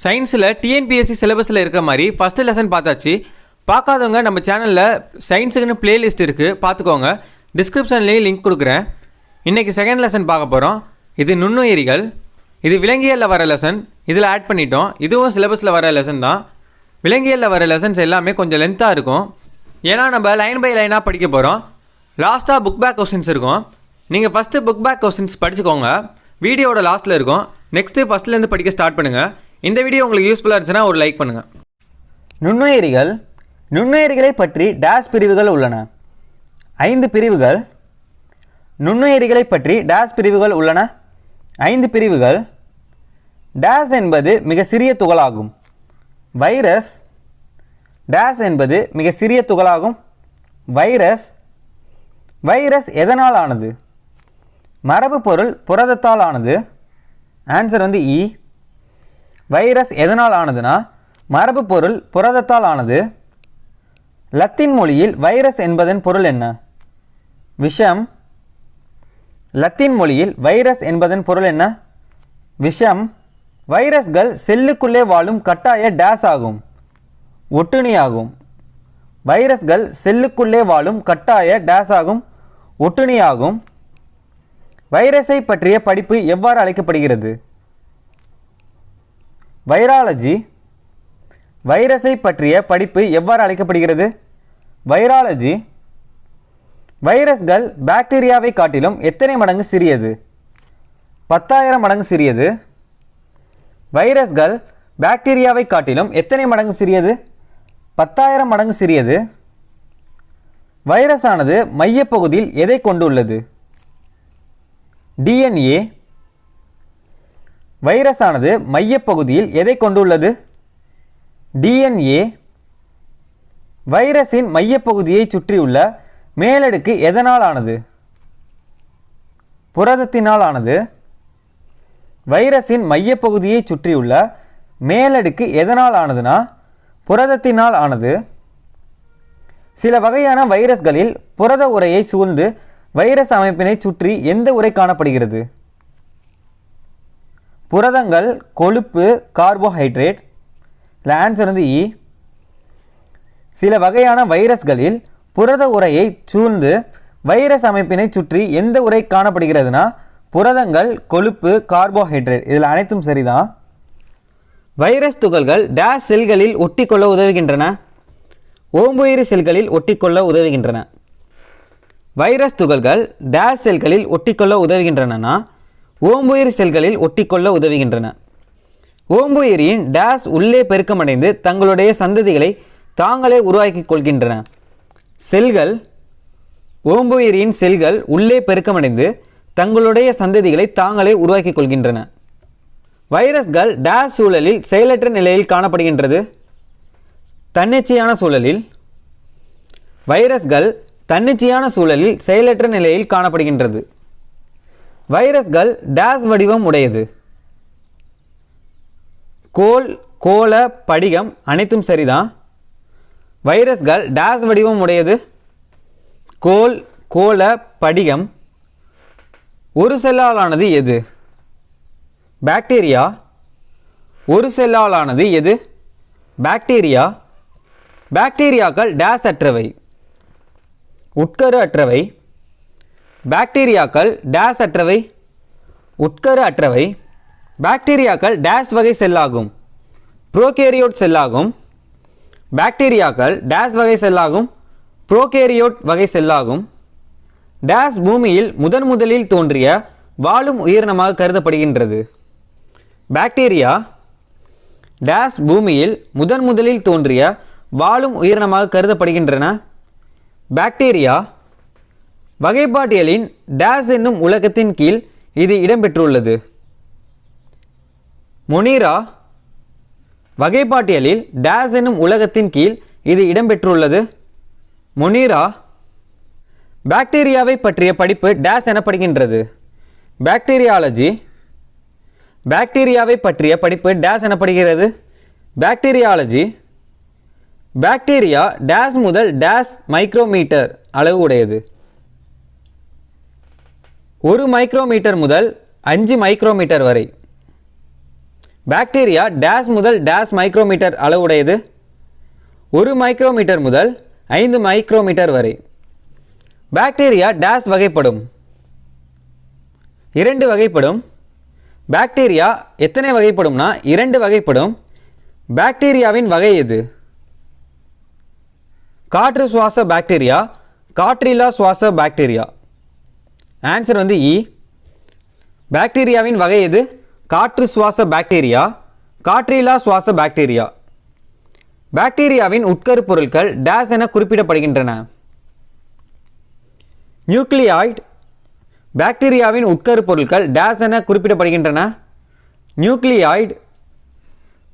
சயின்ஸில் டிஎன்பிஎஸ்சி சிலபஸில் இருக்கிற மாதிரி ஃபஸ்ட்டு லெசன் பார்த்தாச்சு. பார்க்காதவங்க நம்ம சேனலில் சயின்ஸுக்குன்னு பிளேலிஸ்ட் இருக்குது, பார்த்துக்கோங்க. டிஸ்கிரிப்ஷன்லேயும் லிங்க் கொடுக்குறேன். இன்றைக்கி செகண்ட் லெசன் பார்க்க போகிறோம். இது நுண்ணுயிரிகள். இது விலங்கியலில் வர லெசன். இதில் ஆட் பண்ணிட்டோம். இதுவும் சிலபஸில் வர லெசன் தான். விலங்கியலில் வர லெசன்ஸ் எல்லாமே கொஞ்சம் லென்த்தாக இருக்கும். ஏன்னா நம்ம லைன் பை லைனாக படிக்க போகிறோம். லாஸ்ட்டாக புக் பேக் கொஸ்டின்ஸ் இருக்கும். நீங்கள் ஃபஸ்ட்டு புக் பேக் கொஸ்டின்ஸ் படிச்சுக்கோங்க. வீடியோட லாஸ்ட்டில் இருக்கும். நெக்ஸ்ட்டு ஃபஸ்ட்லேருந்து படிக்க ஸ்டார்ட் பண்ணுங்கள். இந்த வீடியோ உங்களுக்கு யூஸ்ஃபுல்லாக இருந்துச்சுன்னா ஒரு லைக் பண்ணுங்கள். நுண்ணுயிரிகளை பற்றி டேஷ் பிரிவுகள் உள்ளன. 5 பிரிவுகள். நுண்ணுயிரிகளை பற்றி டேஷ் பிரிவுகள் உள்ளன. 5 பிரிவுகள். டேஷ் என்பது மிக சிறிய துகளாகும். வைரஸ். டேஷ் என்பது மிக சிறிய துகளாகும். வைரஸ். வைரஸ் எதனால் ஆனது? மரபு பொருள் புரதத்தால் ஆனது. ஆன்சர் இ. வைரஸ் எதனால் ஆனதுன்னா மரபு பொருள் புரதத்தால் ஆனது. லத்தீன் மொழியில் வைரஸ் என்பதன் பொருள் என்ன? விஷம். லத்தீன் மொழியில் வைரஸ் என்பதன் பொருள் என்ன? விஷம். வைரஸ்கள் செல்லுக்குள்ளே வாழும் கட்டாய டேஸ் ஆகும். ஒட்டுண்ணி ஆகும். வைரஸ்கள் செல்லுக்குள்ளே வாழும் கட்டாய டேஸ் ஆகும். ஒட்டுண்ணி ஆகும். வைரஸை பற்றிய படிப்பு எவ்வாறு அழைக்கப்படுகிறது? வைராலஜி. வைரஸை பற்றிய படிப்பு எவ்வாறு அழைக்கப்படுகிறது? வைராலஜி. வைரஸ்கள் பாக்டீரியாவை காட்டிலும் எத்தனை மடங்கு சிறியது? 10,000 மடங்கு சிறியது. வைரஸ்கள் பாக்டீரியாவை காட்டிலும் எத்தனை மடங்கு சிறியது? 10,000 மடங்கு சிறியது. வைரஸானது மையப்பகுதியில் எதை கொண்டுள்ளது? டிஎன்ஏ. வைரஸானது மையப்பகுதியில் எதை கொண்டுள்ளது? டிஎன்ஏ. வைரஸின் மையப்பகுதியை சுற்றியுள்ள மேலடுக்கு எதனால் ஆனது? புரதத்தினால் ஆனது. வைரஸின் மையப்பகுதியை சுற்றியுள்ள மேலடுக்கு எதனால் ஆனதுன்னா புரதத்தினால் ஆனது. சில வகையான வைரஸ்களில் புரத உரையை சூழ்ந்து வைரஸ் அமைப்பினை சுற்றி எந்த உரை காணப்படுகிறது? புரதங்கள், கொழுப்பு, கார்போஹைட்ரேட். இல்லை, ஆன்சர் இ. சில வகையான வைரஸ்களில் புரத உரையை சூழ்ந்து வைரஸ் அமைப்பினை சுற்றி எந்த உரை காணப்படுகிறதுனா புரதங்கள், கொழுப்பு, கார்போஹைட்ரேட். இதில் அனைத்தும் சரிதான். வைரஸ் துகள்கள் டேஷ் செல்களில் ஒட்டிக்கொள்ள உதவுகின்றன. ஓம்புயிரி செல்களில் ஒட்டிக்கொள்ள உதவுகின்றன. வைரஸ் துகள்கள் டேஷ் செல்களில் ஒட்டிக்கொள்ள உதவுகின்றன. ஓம்புயிரி செல்களில் ஒட்டிக்கொள்ள உதவுகின்றன. ஓம்புயிரியின் டேஷ் உள்ளே பெருக்கமடைந்து தங்களுடைய சந்ததிகளை தாங்களே உருவாக்கிக் கொள்கின்றன. செல்கள். ஓம்புயிரியின் செல்கள் உள்ளே பெருக்கமடைந்து தங்களுடைய சந்ததிகளை தாங்களே உருவாக்கிக் கொள்கின்றன. வைரஸ்கள் டேஷ் சூழலில் செயலற்ற நிலையில் காணப்படுகின்றது. தன்னிச்சையான சூழலில். வைரஸ்கள் தன்னிச்சையான சூழலில் செயலற்ற நிலையில் காணப்படுகின்றது. வைரஸ்கள் டேஷ் வடிவம் உடையது. கோல், கோள, படிகம் அனைத்தும் சரிதான். வைரஸ்கள் டேஷ் வடிவம் உடையது. கோல், கோள, படிகம். ஒரு செல்லாலானது எது? பாக்டீரியா. ஒரு செல்லாலானது எது? பாக்டீரியா. பாக்டீரியாக்கள் டேஷ் அற்றவை. உட்கரு அற்றவை. பாக்டீரியாக்கள் டேஷ் அற்றவை. உட்கரு அற்றவை. பாக்டீரியாக்கள் டேஷ் வகை செல்லாகும். புரோகேரியோட் செல்லாகும். பாக்டீரியாக்கள் டேஷ் வகை செல்லாகும். புரோகேரியோட் வகை செல்லாகும். டேஷ் பூமியில் முதலில் தோன்றிய வாழும் உயிரினமாக கருதப்படுகின்றது. பாக்டீரியா. டேஷ் பூமியில் முதலில் தோன்றிய வாழும் உயிரினமாக கருதப்படுகின்றன. பாக்டீரியா. வகைப்பாட்டியலின் டேஷ் என்னும் உலகத்தின் கீழ் இது இடம்பெற்றுள்ளது. மொனீரா. வகைப்பாட்டியலில் டேஷ் என்னும் உலகத்தின் கீழ் இது இடம்பெற்றுள்ளது. மொனீரா. பாக்டீரியாவை பற்றிய படிப்பு டேஷ் எனப்படுகின்றது. பாக்டீரியாலஜி. பாக்டீரியாவை பற்றிய படிப்பு டேஷ் எனப்படுகிறது. பாக்டீரியாலஜி. பாக்டீரியா டேஷ் முதல் டேஷ் மைக்ரோமீட்டர் அளவு உடையது. 1 மைக்ரோமீட்டர் முதல் 5 மைக்ரோமீட்டர் வரை. பாக்டீரியா டேஸ் முதல் டேஸ் மைக்ரோமீட்டர் அளவுடையது? 1 மைக்ரோமீட்டர் முதல் 5 மைக்ரோமீட்டர் வரை. பாக்டீரியா டேஸ் வகைப்படும்? 2 வகைப்படும். பாக்டீரியா எத்தனை வகைப்படும்னா 2 வகைப்படும். பாக்டீரியாவின் வகை எது? காற்று சுவாச பாக்டீரியா, காற்றில்லா சுவாச பாக்டீரியா. ஆன்சர் வந்து இ. பாக்டீரியாவின் வகை எது? காற்று சுவாச பாக்டீரியா, காற்றில்லா சுவாச பாக்டீரியா. பாக்டீரியாவின் உட்கரு பொருட்கள் டேஸ் என குறிப்பிடப்படுகின்றன? நியூக்ளியாய்டு. பாக்டீரியாவின் உட்கரு பொருட்கள் டேஸ் என குறிப்பிடப்படுகின்றன? நியூக்ளியாய்டு.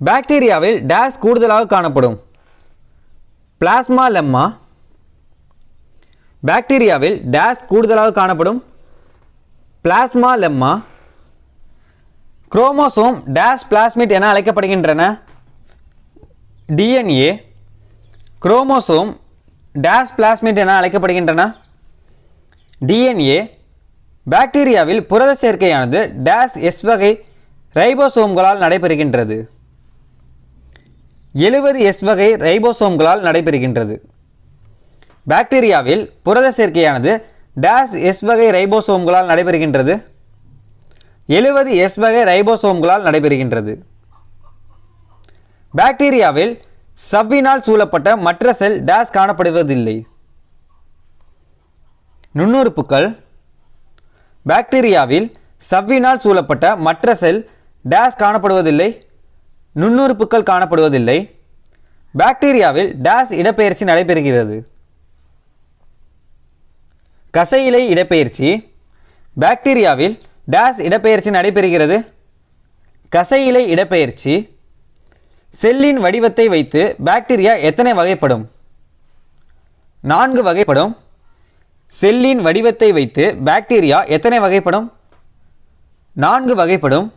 பாக்டீரியாவில் டேஸ் கூடுதலாக காணப்படும்? Plasma lemma. பாக்டீரியாவில் டேஸ் கூடுதலாக காணப்படும்? Plasma lemma. Chromosome days plasmid என அழைக்கப்படுகின்றன? டிஎன்ஏ. குரோமோசோம் டேஸ் பிளாஸ்மிட் என அழைக்கப்படுகின்றன? டிஎன்ஏ. பாக்டீரியாவில் புரத சேர்க்கையானது டேஸ் எஸ் வகை ரைபோசோம்களால் நடைபெறுகின்றது? 70 எஸ் வகை ரைபோசோம்களால் நடைபெறுகின்றது. பாக்டீரியாவில் புரத சேர்க்கையானது டேஸ் எஸ் வகை ரைபோசோம்களால் நடைபெறுகின்றது? 70 எஸ் வகை ரைபோசோம்களால் நடைபெறுகின்றது. பாக்டீரியாவில் சவ்வினால் சூழப்பட்ட மற்ற செல் டேஸ் காணப்படுவதில்லை? நுண்ணுறுப்புக்கள். பாக்டீரியாவில் சவ்வினால் சூழப்பட்ட மற்ற செல் டேஸ் காணப்படுவதில்லை? நுண்ணுறுப்புக்கள் காணப்படுவதில்லை. பாக்டீரியாவில் டேஸ் இடப்பெயர்ச்சி நடைபெறுகிறது? கசையிலை இடப்பெயர்ச்சி. பாக்டீரியாவில் டேஸ் இடப்பெயர்ச்சி நடைபெறுகிறது? கசையிலை இடப்பெயர்ச்சி. செல்லின் வடிவத்தை வைத்து பாக்டீரியா எத்தனை வகைப்படும்? 4 வகைப்படும். செல்லின் வடிவத்தை வைத்து பாக்டீரியா எத்தனை வகைப்படும்? 4 வகைப்படும்.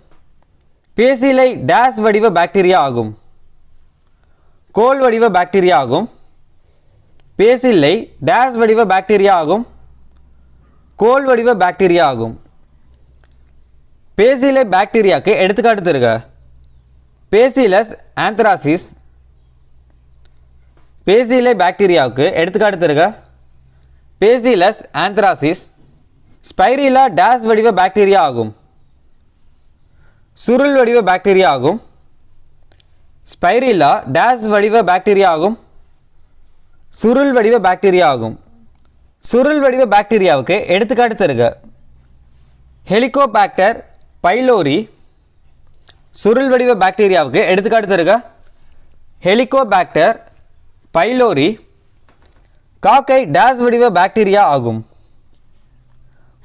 பேசிலை டேஸ் வடிவ பாக்டீரியா ஆகும்? கோல் வடிவ பாக்டீரியா ஆகும். பேசிலை டேஸ் வடிவ பாக்டீரியா ஆகும்? கோல் வடிவ பாக்டீரியா ஆகும். பேசிலை பாக்டீரியாவுக்கு எடுத்துக்காட்டு தருக. Bacillus anthracis. பேசிலை பாக்டீரியாவுக்கு எடுத்துக்காட்டு தருக. Bacillus anthracis. ஸ்பைரிலா டேஸ் வடிவ பாக்டீரியா ஆகும்? சுருள் வடிவ பாக்டீரியா ஆகும். ஸ்பைரிலா டேஸ் வடிவ பாக்டீரியா ஆகும்? சுருள் வடிவ பாக்டீரியா ஆகும். சுருள் வடிவ பாக்டீரியாவுக்கு எடுத்துக்காட்டு தருக. Helicobacter pylori. சுருள் வடிவ பாக்டீரியாவுக்கு எடுத்துக்காட்டு தருக. Helicobacter pylori. காக்கை டேஸ் வடிவ பாக்டீரியா ஆகும்?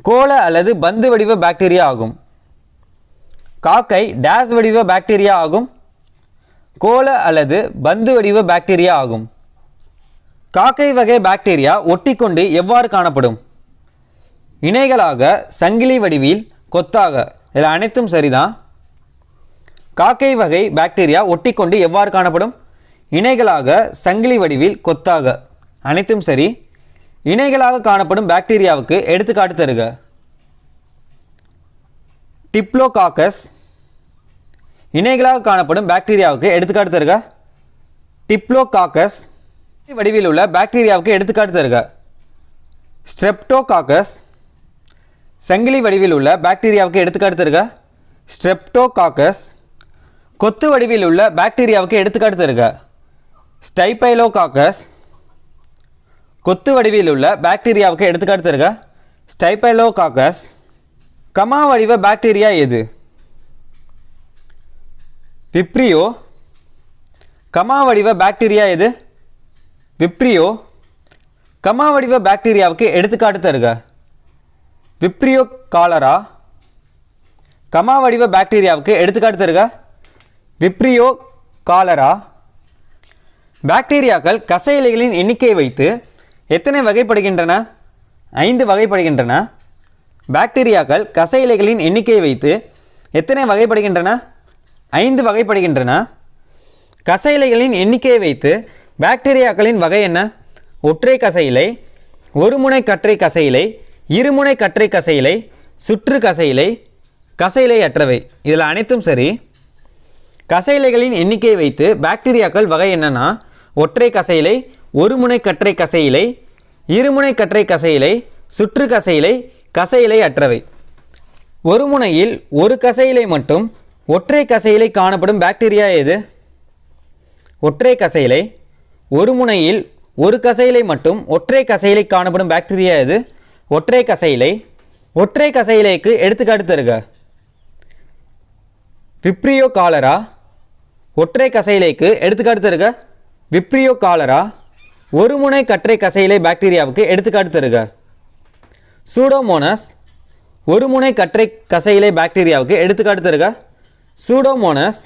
கோள அல்லது பந்து வடிவ பாக்டீரியா ஆகும்? காக்கை டேஸ் வடிவ பாக்டீரியா ஆகும்? கோள அல்லது பந்து வடிவ பாக்டீரியா ஆகும். காக்கை வகை பாக்டீரியா ஒட்டிக்கொண்டு எவ்வாறு காணப்படும்? இணைகளாக, சங்கிலி வடிவில், கொத்தாக. இதில் அனைத்தும் சரிதான். காக்கை வகை பாக்டீரியா ஒட்டிக்கொண்டு எவ்வாறு காணப்படும்? இணைகளாக, சங்கிலி வடிவில், கொத்தாக. அனைத்தும் சரி. இணைகளாக காணப்படும் பாக்டீரியாவுக்கு எடுத்துக்காட்டு தருக. டிப்ளோகாக்கஸ். இணைகளாக காணப்படும் பாக்டீரியாவுக்கு எடுத்துக்காட்டு தருக. டிப்ளோகாக்கஸ். வடிவில் உள்ள பாக்டீரியாவுக்கு எடுத்துக்காட்டு தருக. ஸ்ட்ரெப்டோகாக்கஸ். சங்கிலி வடிவில் உள்ள பாக்டீரியாவுக்கு எடுத்துக்காட்டு தருக. ஸ்ட்ரெப்டோகாக்கஸ். கொத்து வடிவில் உள்ள பாக்டீரியாவுக்கு எடுத்துக்காட்டு தருக. ஸ்டைபைலோகாக்கஸ். கொத்து வடிவில் உள்ள பாக்டீரியாவுக்கு எடுத்துக்காட்டு தருக. ஸ்டைபைலோகாக்கஸ். கமா வடிவ பாக்டீரியா எது? விப்ரியோ. கமா வடிவ பாக்டீரியா எது? விப்ரியோ. கமா வடிவ பாக்டீரியாவுக்கு எடுத்துக்காட்டு தருக. Vibrio cholera. கமா வடிவ பாக்டீரியாவுக்கு எடுத்துக்காட்டு தருக. Vibrio cholera. பாக்டீரியாக்கள் கச இலைகளின் எண்ணிக்கையை வைத்து எத்தனை வகைப்படுகின்றன? 5 வகைப்படுகின்றன. பாக்டீரியாக்கள் கச இலைகளின் எண்ணிக்கையை வைத்து எத்தனை வகைப்படுகின்றன? 5 வகைப்படுகின்றன. கச இலைகளின் எண்ணிக்கையை வைத்து பாக்டீரியாக்களின் வகை என்ன? ஒற்றை கச இலை, ஒருமுனை கற்றை கச இலை, இருமுனை கற்றை கச இலை, சுற்று கச இலை, கச இலை அற்றவை. இதில் அனைத்தும் சரி. கசையிலைகளின் எண்ணிக்கையை வைத்து பாக்டீரியாக்கள் வகை என்னன்னா ஒற்றை கசையிலை, ஒருமுனை கற்றை கசையிலை, இருமுனை கற்றை கசையிலை, சுற்று கசையிலை, கசையிலை அற்றவை. ஒரு முனையில் ஒரு கசையிலை மட்டும் ஒற்றை கசையிலை காணப்படும் பாக்டீரியா எது? ஒற்றை கசையிலை. ஒரு முனையில் ஒரு கசையிலை மட்டும் ஒற்றை கசையிலை காணப்படும் பாக்டீரியா எது? ஒற்றை கசையிலை. ஒற்றை கசையிலைக்கு எடுத்துக்காட்டு தருக. Vibrio cholera. ஒற்றை கசையிலைக்கு எடுத்துக்காட்டு தருக. Vibrio cholera. ஒருமுனை கற்றை கசையிலை பாக்டீரியாவுக்கு எடுத்துக்காட்டு தருக. சூடோமோனஸ். ஒருமுனை கற்றை கசையிலை பாக்டீரியாவுக்கு எடுத்துக்காட்டு தருக. சூடோமோனஸ்.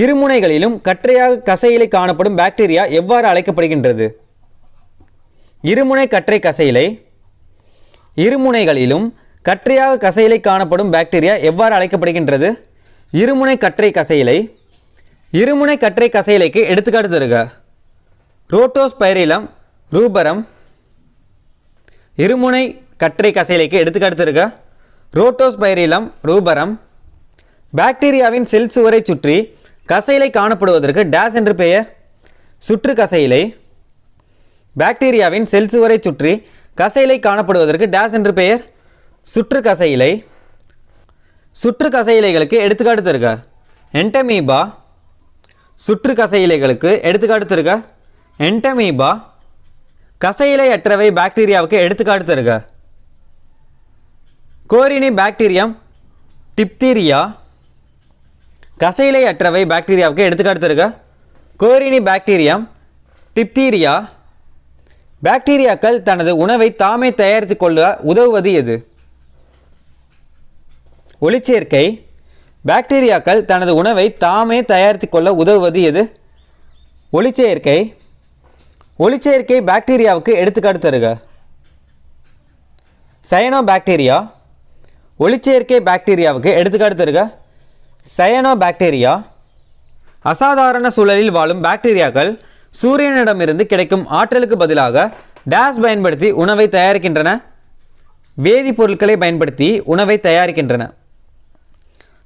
இருமுனைகளிலும் கற்றையாக கசையிலை காணப்படும் பாக்டீரியா எவ்வாறு அழைக்கப்படுகின்றது? இருமுனை கற்றை கசையிலை. இருமுனைகளிலும் கற்றையாக கசையிலை காணப்படும் பாக்டீரியா எவ்வாறு அழைக்கப்படுகின்றது? இருமுனை கற்றை கசையிலை. இருமுனை கற்றை கசையிலைக்கு எடுத்துக்காட்டு தருக. ரோட்டோஸ்பைரிலம் ரூபரம். இருமுனை கற்றை கசையிலைக்கு எடுத்துக்காட்டு தருக. ரோட்டோஸ்பைரிலம் ரூபரம். பாக்டீரியாவின் செல் சுவரை சுற்றி கசையிலை காணப்படுவதற்கு டேஸ் என்று பெயர்? சுற்று கசையிலை. பாக்டீரியாவின் செல் சுவரை சுற்றி கசையிலை காணப்படுவதற்கு டேஸ் என்று பெயர்? சுற்று கசையிலை. சுற்று கசையிலைகளுக்கு எடுத்துக்காட்டு தருக. என்டமீபா. சுற்று கசையிலைகளுக்கு எடுத்துக்காட்டு தருக. என்டமீபா. கசையிலை அற்றவை பாக்டீரியாவுக்கு எடுத்துக்காட்டு தருக. கோரினி பாக்டீரியம் டிப்தீரியா. கசையிலை அற்றவை பாக்டீரியாவுக்கு எடுத்துக்காட்டு தருக. கோரினி பாக்டீரியம் டிப்தீரியா. பாக்டீரியாக்கள் தனது உணவை தாமே தயாரித்து கொள்ள உதவுவது எது? ஒளிச்சேர்க்கை. பாக்டீரியாக்கள் தனது உணவை தாமே தயாரித்து கொள்ள உதவுவது எது? ஒளிச்சேர்க்கை. ஒளிச்சேர்க்கை பாக்டீரியாவுக்கு எடுத்துக்காட்டு தருக. சயனோபாக்டீரியா. ஒளிச்சேர்க்கை பாக்டீரியாவுக்கு எடுத்துக்காட்டு தருக. சயனோபாக்டீரியா. அசாதாரண சூழலில் வாழும் பாக்டீரியாக்கள் சூரியனிடமிருந்து கிடைக்கும் ஆற்றலுக்கு பதிலாக டேஸ் பயன்படுத்தி உணவை தயாரிக்கின்றன. வேதிப்பொருட்களை பயன்படுத்தி உணவை தயாரிக்கின்றன.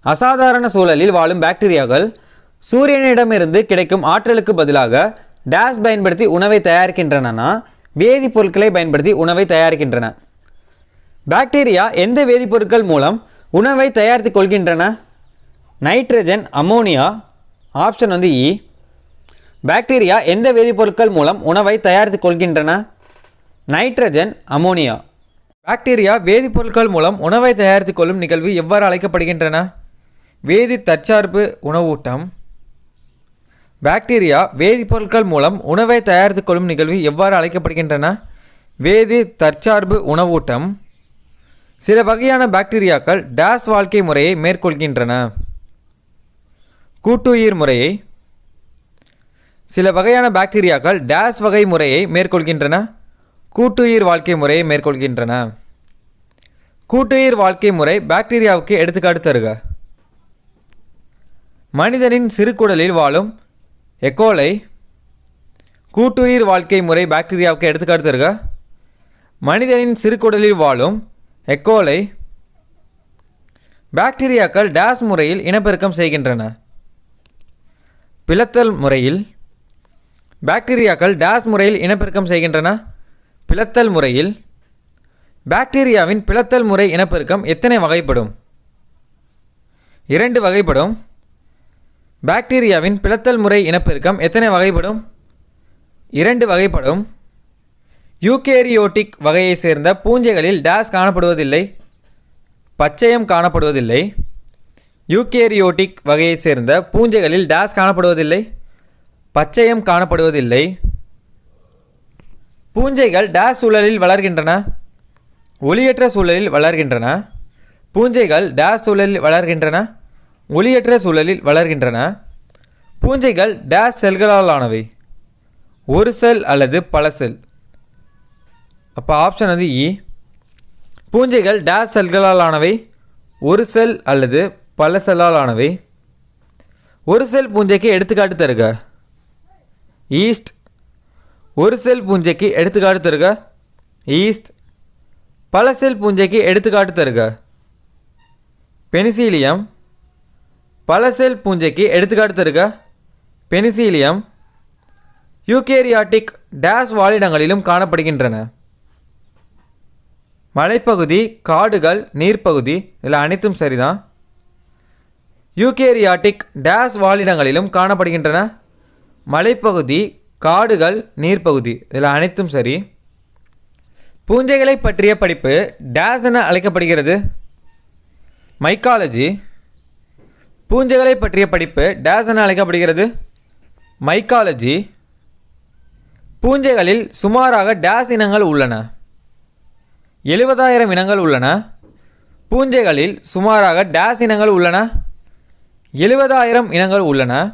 அசாதாரண சூழலில் வாழும் பாக்டீரியாக்கள் சூரியனிடமிருந்து கிடைக்கும் ஆற்றலுக்கு பதிலாக டேஸ் பயன்படுத்தி உணவை தயாரிக்கின்றன. வேதிப்பொருட்களை பயன்படுத்தி உணவை தயாரிக்கின்றன. பாக்டீரியா எந்த வேதிப்பொருட்கள் மூலம் உணவை தயாரித்து கொள்கின்றன? Nitrogen, ammonia. ஆப்ஷன் இ. பாக்டீரியா எந்த வேதிப்பொருட்கள் மூலம் உணவை தயாரித்து கொள்கின்றன? Nitrogen, ammonia. பாக்டீரியா வேதிப்பொருட்கள் மூலம் உணவை தயாரித்து கொள்ளும் நிகழ்வு எவ்வாறு அழைக்கப்படுகின்றன? வேதி தற்சார்பு உணவூட்டம். பாக்டீரியா வேதிப்பொருட்கள் மூலம் உணவை தயாரித்து கொள்ளும் நிகழ்வு எவ்வாறு அழைக்கப்படுகின்றன? வேதி தற்சார்பு உணவூட்டம். சில வகையான பாக்டீரியாக்கள் டேஸ் வாழ்க்கை முறையை மேற்கொள்கின்றன. கூட்டுயிர் முறையை. சில வகையான பாக்டீரியாக்கள் டேஸ் வகை முறையை மேற்கொள்கின்றன. கூட்டுயிர் வாழ்க்கை முறையை மேற்கொள்கின்றன. கூட்டுயிர் வாழ்க்கை முறை பாக்டீரியாவுக்கு எடுத்துக்காட்டு தருக. மனிதனின் சிறுகுடலில் வாழும் எக்கோலை. கூட்டுயிர் வாழ்க்கை முறை பாக்டீரியாவுக்கு எடுத்துக்காட்டு தருக. மனிதனின் சிறுகுடலில் வாழும் எக்கோலை. பாக்டீரியாக்கள் டேஸ் முறையில் இனப்பெருக்கம் செய்கின்றன. பிளத்தல் முறையில். பாக்டீரியாக்கள் டேஸ் முறையில் இனப்பெருக்கம் செய்கின்றன. பிளத்தல் முறையில். பாக்டீரியாவின் பிளத்தல் முறை இனப்பெருக்கம் எத்தனை வகைப்படும்? 2 வகைப்படும். பாக்டீரியாவின் பிளத்தல் முறை இனப்பெருக்கம் எத்தனை வகைப்படும்? 2 வகைப்படும். யூகேரியோட்டிக் வகையை சேர்ந்த பூஞ்சைகளில் டேஸ் காணப்படுவதில்லை. பச்சையம் காணப்படுவதில்லை. யூகேரியோட்டிக் வகையை சேர்ந்த பூஞ்சைகளில் டேஸ் காணப்படுவதில்லை. பச்சையம் காணப்படுவதில்லை. பூஞ்சைகள் டேஸ் சூழலில் வளர்கின்றன. ஒளியற்ற சூழலில் வளர்கின்றன. பூஞ்சைகள் டேஸ் சூழலில் வளர்கின்றன. ஒளியற்ற சூழலில் வளர்கின்றன. பூஞ்சைகள் டேஸ் செல்களால் ஆனவை. ஒரு செல் அல்லது பல செல். அப்போ ஆப்ஷன் இ. பூஞ்சைகள் டேஸ் செல்களால் ஆனவை. ஒரு செல் அல்லது பல செல்லால் ஆனவை. ஒரு செல் பூஞ்சைக்கு எடுத்துக்காட்டு தருக. ஈஸ்ட். ஒரு செல் பூஞ்சைக்கு எடுத்துக்காட்டு தருக. ஈஸ்ட். பல செல் பூஞ்சைக்கு எடுத்துக்காட்டு தருக. பெனிசிலியம். பல செல் பூஞ்சைக்கு எடுத்துக்காட்டு தருக. பெனிசிலியம். யூகேரியாட்டிக் டேஸ் வாழிடங்களிலும் காணப்படுகின்றன. மலைப்பகுதி, காடுகள், நீர்ப்பகுதி, இதில் அனைத்தும் சரிதான். யூகேரியாட்டிக் டேஸ் வாழிடங்களிலும் காணப்படுகின்றன. மலைப்பகுதி, காடுகள், நீர்ப்பகுதி, இதில் அனைத்தும் சரி. பூஞ்சைகளை பற்றிய படிப்பு டேஸ் என அழைக்கப்படுகிறது. மைக்காலஜி. பூஞ்சைகளை பற்றிய படிப்பு டேஸ் என அழைக்கப்படுகிறது. மைக்காலஜி. பூஞ்சைகளில் சுமாராக டேஸ் இனங்கள் உள்ளன. 70,000 இனங்கள் உள்ளன. பூஞ்சைகளில் சுமாராக டேஸ் இனங்கள் உள்ளன. 70,000 இனங்கள் உள்ளன.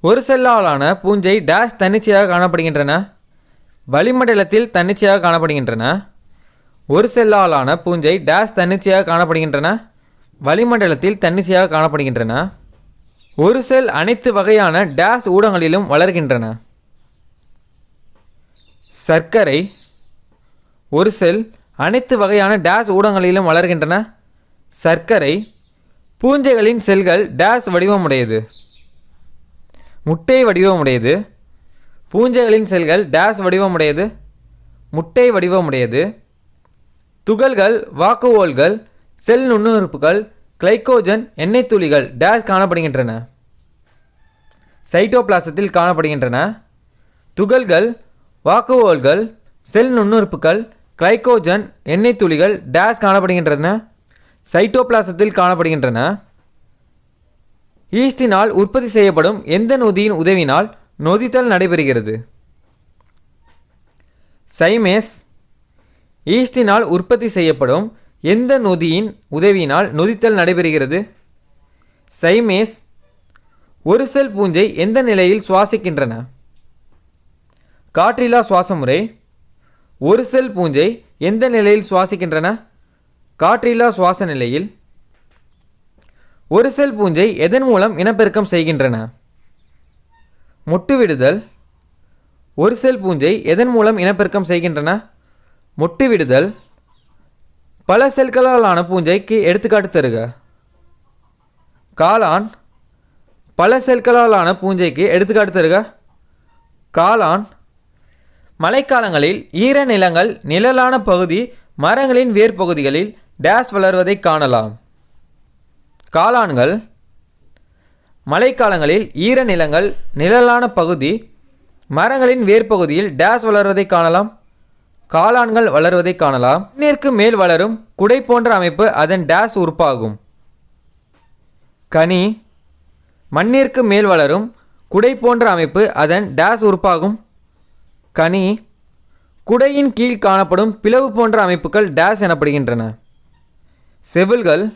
ஒரு செல்லாலான பூஞ்சை டேஸ் தன்னிச்சையாக காணப்படுகின்றன. வளிமண்டலத்தில் தன்னிச்சையாக காணப்படுகின்றன. ஒரு செல்லாலான பூஞ்சை டேஸ் தன்னிச்சையாக காணப்படுகின்றன. வளிமண்டலத்தில் தன்னிச்சையாக காணப்படுகின்றன. ஒரு செல் அனைத்து வகையான டேஸ் ஊடகங்களிலும் வளர்கின்றன. சர்க்கரை. ஒரு செல் அனைத்து வகையான டேஸ் ஊடகங்களிலும் வளர்கின்றன. சர்க்கரை. பூஞ்சைகளின் செல்கள் டேஸ் வடிவமுடையது. முட்டை வடிவமுடையது. பூஞ்சைகளின் செல்கள் டேஸ் வடிவமுடையது. முட்டை வடிவமுடையது. துகள்கள், வாக்குவோல்கள், செல் நுண்ணுறுப்புகள், கிளைகோஜன், எண்ணெய் துளிகள் டேஸ் காணப்படுகின்றன. சைட்டோபிளாசத்தில் காணப்படுகின்றன. துகள்கள், வாக்குவோல்கள், செல் நுண்ணுறுப்புகள், கிளைகோஜன், எண்ணெய் துளிகள் டேஸ் காணப்படுகின்றன. சைட்டோபிளாசத்தில் காணப்படுகின்றன. ஈஸ்டினால் உற்பத்தி செய்யப்படும் எந்த நொதியின் உதவினால் நொதித்தல் நடைபெறுகிறது? சைமேஸ். ஈஸ்டினால் உற்பத்தி செய்யப்படும் எந்த நொதியின் உதவியினால் நொதித்தல் நடைபெறுகிறது? சைமேஸ். ஒரு செல் பூஞ்சை எந்த நிலையில் சுவாசிக்கின்றன? காற்றில்லா சுவாச முறை. ஒரு செல் பூஞ்சை எந்த நிலையில் சுவாசிக்கின்றன? காற்றில்லா சுவாச நிலையில். ஒரு செல் பூஞ்சை எதன் மூலம் இனப்பெருக்கம் செய்கின்றன? முட்டுவிடுதல். ஒரு செல் பூஞ்சை எதன் மூலம் இனப்பெருக்கம் செய்கின்றன? முட்டுவிடுதல். பல செல்களாலான பூஞ்சைக்கு எடுத்துக்காட்டு தருக. காளான். பல செல்களாலான பூஞ்சைக்கு எடுத்துக்காட்டு தருக. காளான். மழைக்காலங்களில் ஈரநிலங்கள், நிழலான பகுதி, மரங்களின் வேர் பகுதிகளில் டேஸ் வளர்வதை காணலாம். காளான்கள். மழைக்காலங்களில் ஈரநிலங்கள், நிழலான பகுதி, மரங்களின் வேர் பகுதியில் டேஸ் வளர்வதை காணலாம். காளான்கள் வளர்வதை காணலாம். மண்ணிற்கு மேல் வளரும் குடை போன்ற அமைப்பு அதன் டேஸ் உறுப்பாகும். கனி. மண்ணிற்கு மேல் வளரும் குடை போன்ற அமைப்பு அதன் டேஸ் உறுப்பாகும். கனி. குடையின் கீழ் காணப்படும் பிளவு போன்ற அமைப்புகள் டேஸ் எனப்படுகின்றன. செவில்கள்.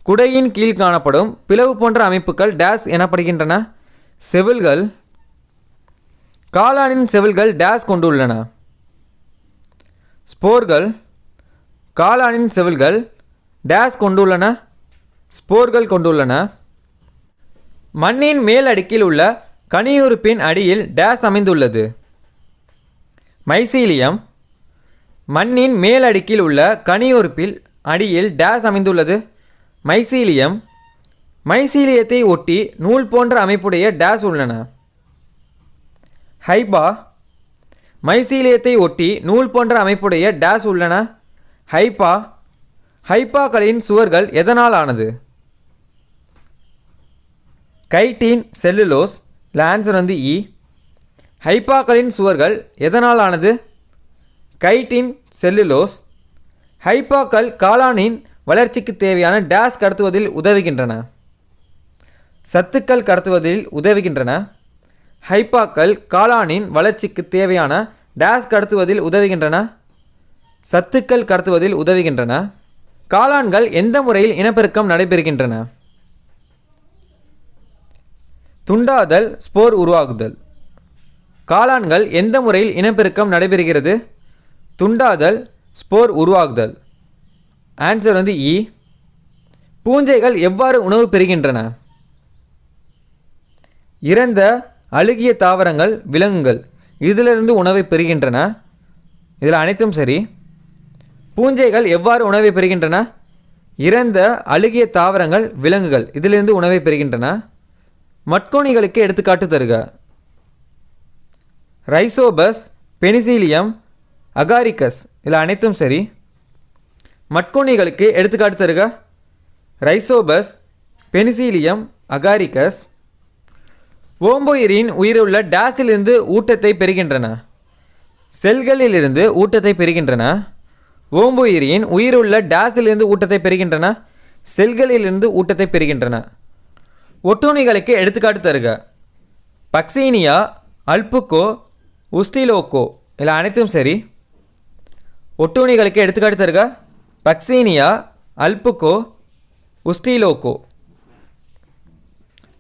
குடையின் கீழ் காணப்படும் பிளவு போன்ற அமைப்புகள் டேஸ் எனப்படுகின்றன. செவில்கள். காளானின் செவில்கள் டேஸ் கொண்டுள்ளன. ஸ்போர்கள். காளானின் செவில்கள் டேஸ் கொண்டுள்ளன. ஸ்போர்கள் கொண்டுள்ளன. மண்ணின் மேல் அடுக்கில் உள்ள கனியுறுப்பின் அடியில் டேஸ் அமைந்துள்ளது. மைசீலியம். மண்ணின் மேல் அடுக்கில் உள்ள கனியுறுப்பில் அடியில் டேஸ் அமைந்துள்ளது. மைசீலியம். மைசீலியத்தை ஒட்டி நூல் போன்ற அமைப்புடைய டேஸ் உள்ளன. ஹைபா. மைசீலியத்தை ஒட்டி நூல் போன்ற அமைப்புடைய டேஸ் உள்ளன. ஹைபா. ஹைபாக்களின் சுவர்கள் எதனால் ஆனது? Chitin, cellulose. ஆன்சர் இ. ஹைபாக்களின் சுவர்கள் எதனால் ஆனது? Chitin, cellulose. ஹைபாக்கள் காளானின் வளர்ச்சிக்கு தேவையான டேஸ் கடத்துவதில் உதவுகின்றன. சத்துக்கள் கடத்துவதில் உதவுகின்றன. ஹைபாக்கள் காளானின் வளர்ச்சிக்கு தேவையான டேஸ் கடத்துவதில் உதவுகின்றன. சத்துக்கள் கடத்துவதில் உதவுகின்றன. காளான்கள் எந்த முறையில் இனப்பெருக்கம் நடைபெறுகின்றன? துண்டாதல், ஸ்போர் உருவாகுதல். காளான்கள் எந்த முறையில் இனப்பெருக்கம் நடைபெறுகிறது? துண்டாதல், ஸ்போர் உருவாகுதல். ஆன்சர் இ. பூஞ்சைகள் எவ்வாறு உணவு பெறுகின்றன? இறந்த அழுகிய தாவரங்கள், விலங்குகள் இதிலிருந்து உணவை பெறுகின்றன. இதில் அனைத்தும் சரி. பூஞ்சைகள் எவ்வாறு உணவை பெறுகின்றன? இறந்த அழுகிய தாவரங்கள், விலங்குகள் இதிலிருந்து உணவை பெறுகின்றன. மட்கோணிகளுக்கு எடுத்துக்காட்டு தருக. ரைசோபஸ், பெனிசிலியம், அகாரிகஸ் இதில் அனைத்தும் சரி. மட்கோணிகளுக்கு எடுத்துக்காட்டு தருக. Rhizopus, penicillium, Agaricus. ஓம்போயிரின் உயிருள்ள டேஸிலிருந்து ஊட்டத்தை பெறுகின்றன. செல்களிலிருந்து ஊட்டத்தை பெறுகின்றன. ஓம்புயிரின் உயிருள்ள டேஸிலிருந்து ஊட்டத்தை பெறுகின்றன. செல்களிலிருந்து ஊட்டத்தை பெறுகின்றன. ஒட்டுண்ணிகளுக்கு எடுத்துக்காட்டு தருக. பக்சீனியா, அல்புக்கோ, உஸ்டிலோக்கோ இதில் அனைத்தும் சரி. ஒட்டுண்ணிகளுக்கு எடுத்துக்காட்டு தருக. பக்சீனியா, அல்புக்கோ, உஸ்டிலோக்கோ.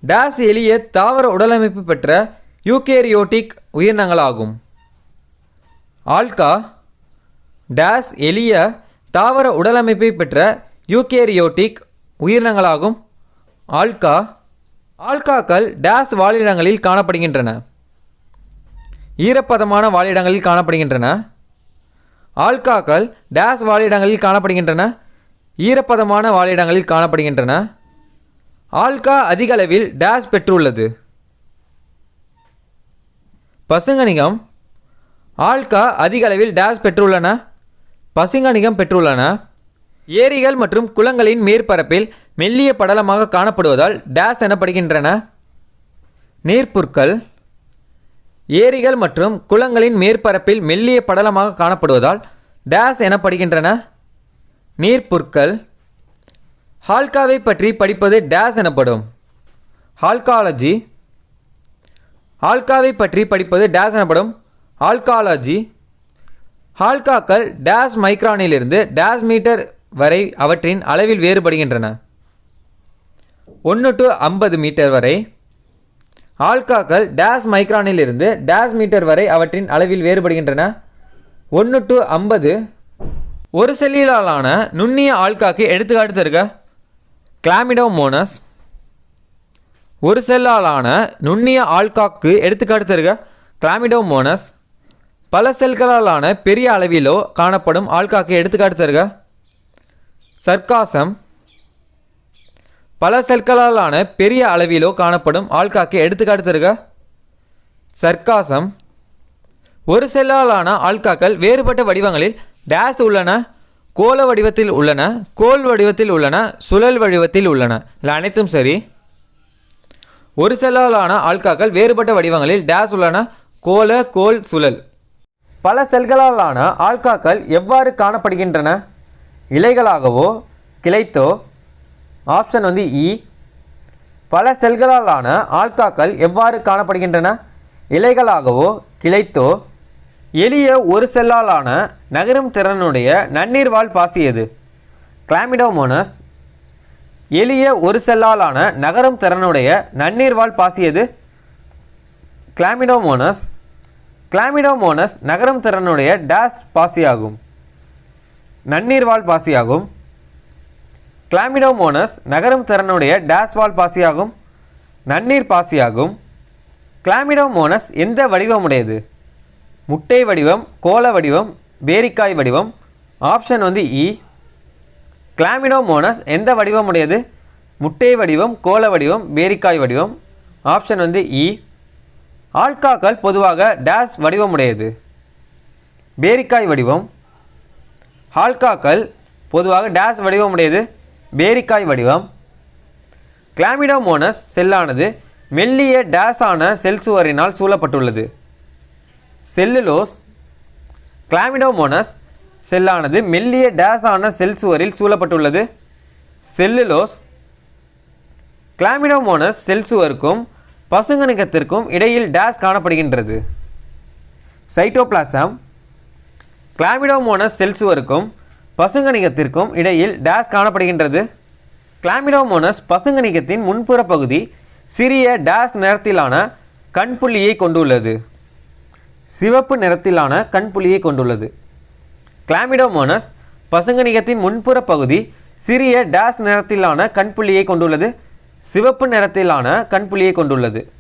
டேஸ் எளிய தாவர உடலமைப்பு பெற்ற யூகேரியோட்டிக் உயிரினங்களாகும். ஆல்கா டேஸ் எளிய தாவர உடலமைப்பை பெற்ற யூகேரியோட்டிக் உயிரினங்களாகும். ஆல்காக்கள் டேஸ் வாழிடங்களில் காணப்படுகின்றன. ஈரப்பதமான வாழிடங்களில் காணப்படுகின்றன. ஆல்காக்கள் டேஸ் வாழிடங்களில் காணப்படுகின்றன. ஈரப்பதமான வாழிடங்களில் காணப்படுகின்றன. ஆல்கா அதிக அளவில் டேஸ் பெற்றுள்ளது. பசுங்கணிகம். ஆல்கா அதிக அளவில் டேஸ் பெற்றுள்ளன. பசுங்கணிகம் பெற்றுள்ளன. ஏரிகள் மற்றும் குளங்களின் மேற்பரப்பில் மெல்லிய படலமாக காணப்படுவதால் டேஸ் எனப்படுகின்றன. நீர்ப்புற்கள். ஏரிகள் மற்றும் குளங்களின் மேற்பரப்பில் மெல்லிய படலமாக காணப்படுவதால் டேஸ் எனப்படுகின்றன. நீர்ப்புற்கள். ஆல்காவை பற்றி படிப்பது டேஸ் எனப்படும். ஆல்காலஜி. ஆல்காவை பற்றி படிப்பது டேஸ் எனப்படும். ஆல்காலஜி. ஆல்காக்கள் டேஸ் மைக்ரானிலிருந்து டேஸ் மீட்டர் வரை அவற்றின் அளவில் வேறுபடுகின்றன. 1 to 50 மீட்டர் வரை. ஆல்காக்கள் டேஸ் மைக்ரானிலிருந்து டேஸ் மீட்டர் வரை அவற்றின் அளவில் வேறுபடுகின்றன. 1 to 50. ஒரு செல்லிலான நுண்ணிய ஆல்காக்கு எடுத்துக்காட்டு தருக. கிளாமிடோமோனஸ். ஒரு செல்லாலான நுண்ணிய ஆல்காக்கு எடுத்துக்காட்டு தருக. கிளாமிடோமோனஸ். பல செல்களாலான பெரிய அளவிலோ காணப்படும் ஆல்காக்கு எடுத்துக்காட்டு தருக. சர்க்காசம். பல செல்களாலான பெரிய அளவிலோ காணப்படும் ஆல்காக்கு எடுத்துக்காட்டு தருக. சர்க்காசம். ஒரு செல்லாலான ஆல்காக்கள் வேறுபட்ட வடிவங்களில் டேஸ் உள்ளன. கோள வடிவத்தில் உள்ளன, கோல் வடிவத்தில் உள்ளன, சுழல் வடிவத்தில் உள்ளன. இல்லை அனைத்தும் சரி. ஒரு செல்லாலான ஆல்காக்கள் வேறுபட்ட வடிவங்களில் டேஸ் உள்ளன. கோள, கோல், சுழல். பல செல்களாலான ஆல்காக்கள் எவ்வாறு காணப்படுகின்றன? இலைகளாகவோ கிளைத்தோ. ஆப்ஷன் இ. பல செல்களாலான ஆல்காக்கள் எவ்வாறு காணப்படுகின்றன? இலைகளாகவோ கிளைத்தோ. எளிய ஒரு செல்லாலான நகரும் திறனுடைய நன்னீர்வாழ் பாசி எது? கிளாமிடோமோனஸ். எளிய ஒரு செல்லாலான நகரும் திறனுடைய நன்னீர்வாழ் பாசி எது? கிளாமிடோமோனஸ். கிளாமிடோமோனஸ் நகரும் திறனுடைய டேஸ் பாசியாகும். நன்னீர்வாழ் பாசியாகும். கிளாமிடோமோனஸ் நகரும் திறனுடைய டேஸ் வால் பாசியாகும். நன்னீர் பாசியாகும். கிளாமிடோமோனஸ் எந்த வடிவமுடையது? முட்டை வடிவம், கோள வடிவம், பேரிக்காய் வடிவம். ஆப்ஷன் இ. கிளாமிடோமோனஸ் எந்த வடிவமுடையது? முட்டை வடிவம், கோள வடிவம், பேரிக்காய் வடிவம். ஆப்ஷன் இ. ஆல்காக்கள் பொதுவாக டேஸ் வடிவமுடையது? பேரிக்காய் வடிவம். ஆல்காக்கள் பொதுவாக டேஸ் வடிவமுடையது? பேரிக்காய் வடிவம். கிளாமிடோமோனஸ் செல்லானது மெல்லிய டேஸான செல் சுவரினால் சூழப்பட்டுள்ளது. செல்லுலோஸ். கிளாமிடோமோனஸ் செல்லானது மெல்லிய டேஸான செல் சுவரில் சூழப்பட்டுள்ளது. செல்லுலோஸ். கிளாமிடோமோனஸ் செல் சுவருக்கும் பசுங்கணிகத்திற்கும் இடையில் டேஸ் காணப்படுகின்றது. சைட்டோபிளாசம். கிளாமிடோமோனஸ் செல் சுவருக்கும் பசுங்கணிகத்திற்கும் இடையில் டேஸ் காணப்படுகின்றது. கிளாமிடோமோனஸ் பசுங்கணிகத்தின் முன்புற பகுதி சிறிய டேஸ் நிறத்திலான கண்புள்ளியை கொண்டுள்ளது. சிவப்பு நிறத்திலான கண்புள்ளியை கொண்டுள்ளது. கிளாமிடோமோனஸ் பசுங்கணிகத்தின் முன்புற பகுதி சிறிய டேஸ் நிறத்திலான கண்புள்ளியை கொண்டுள்ளது. சிவப்பு நிறத்திலான கண்புள்ளியை கொண்டுள்ளது.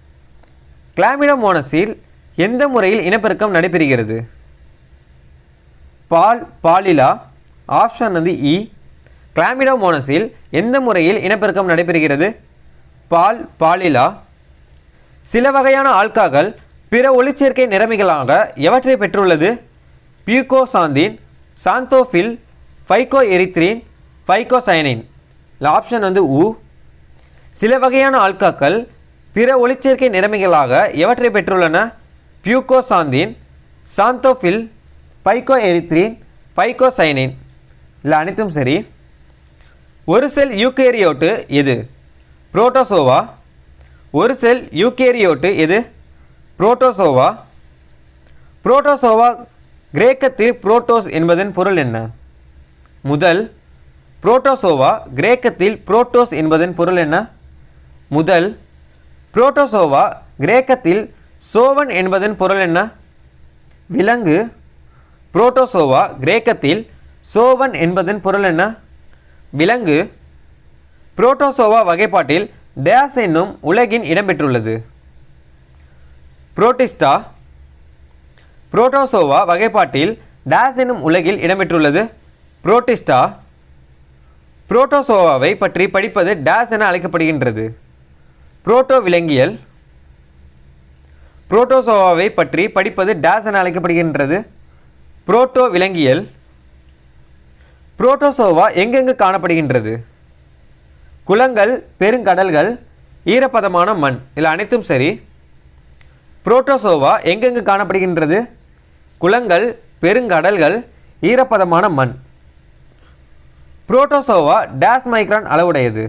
கிளாமிடோமோனஸில் எந்த முறையில் இனப்பெருக்கம் நடைபெறுகிறது? பாலிலா. ஆப்ஷன் இ. கிளாமிடோமோனஸில் எந்த முறையில் இனப்பெருக்கம் நடைபெறுகிறது? பால், பாலிலா. சில வகையான ஆல்காக்கள் பிற ஒளிச்சேர்க்கை நிறமிகளாக எவற்றை பெற்றுள்ளது? பியூகோசாந்தின், சாந்தோஃபில், ஃபைகோஎரித்ரின், ஃபைகோசயனின். ஆப்ஷன் ஊ. சில வகையான ஆல்காக்கள் பிற ஒளிச்சேர்க்கை நிறமிகளாக எவற்றை பெற்றுள்ளன? பியூகோசாந்தின், சாந்தோஃபில், ஃபைகோஎரித்ரின், ஃபைகோசயனின். இல்லை அனைத்தும் சரி. ஒரு செல் யூகேரியோட்டு எது? புரோட்டோசோவா. ஒரு செல் யூகேரியோட்டு எது? புரோட்டோசோவா. புரோட்டோசோவா கிரேக்கத்தில் புரோட்டோஸ் என்பதன் பொருள் என்ன? முதல். புரோட்டோசோவா கிரேக்கத்தில் புரோட்டோஸ் என்பதன் பொருள் என்ன? முதல். புரோட்டோசோவா கிரேக்கத்தில் சோவன் என்பதன் பொருள் என்ன? விலங்கு. புரோட்டோசோவா கிரேக்கத்தில் சோவன் என்பதன் பொருள் என்ன? விலங்கு. புரோட்டோசோவா வகைப்பாட்டில் டேஸ் என்னும் உலகின் இடம்பெற்றுள்ளது? புரோட்டிஸ்டா. புரோட்டோசோவா வகைப்பாட்டில் டேஸ் என்னும் உலகில் இடம்பெற்றுள்ளது? புரோட்டிஸ்டா. புரோட்டோசோவாவை பற்றி படிப்பது டேஸ் என அழைக்கப்படுகின்றது? புரோட்டோ விலங்கியல். புரோட்டோசோவாவை பற்றி படிப்பது டேஸ் என அழைக்கப்படுகின்றது? புரோட்டோ விலங்கியல். புரோட்டோசோவா எங்கெங்கு காணப்படுகின்றது? குளங்கள், பெருங்கடல்கள், ஈரப்பதமான மண். இதில் அனைத்தும் சரி. புரோட்டோசோவா எங்கெங்கு காணப்படுகின்றது? குளங்கள், பெருங்கடல்கள், ஈரப்பதமான மண். புரோட்டோசோவா டேஸ் மைக்ரான் அளவுடையது?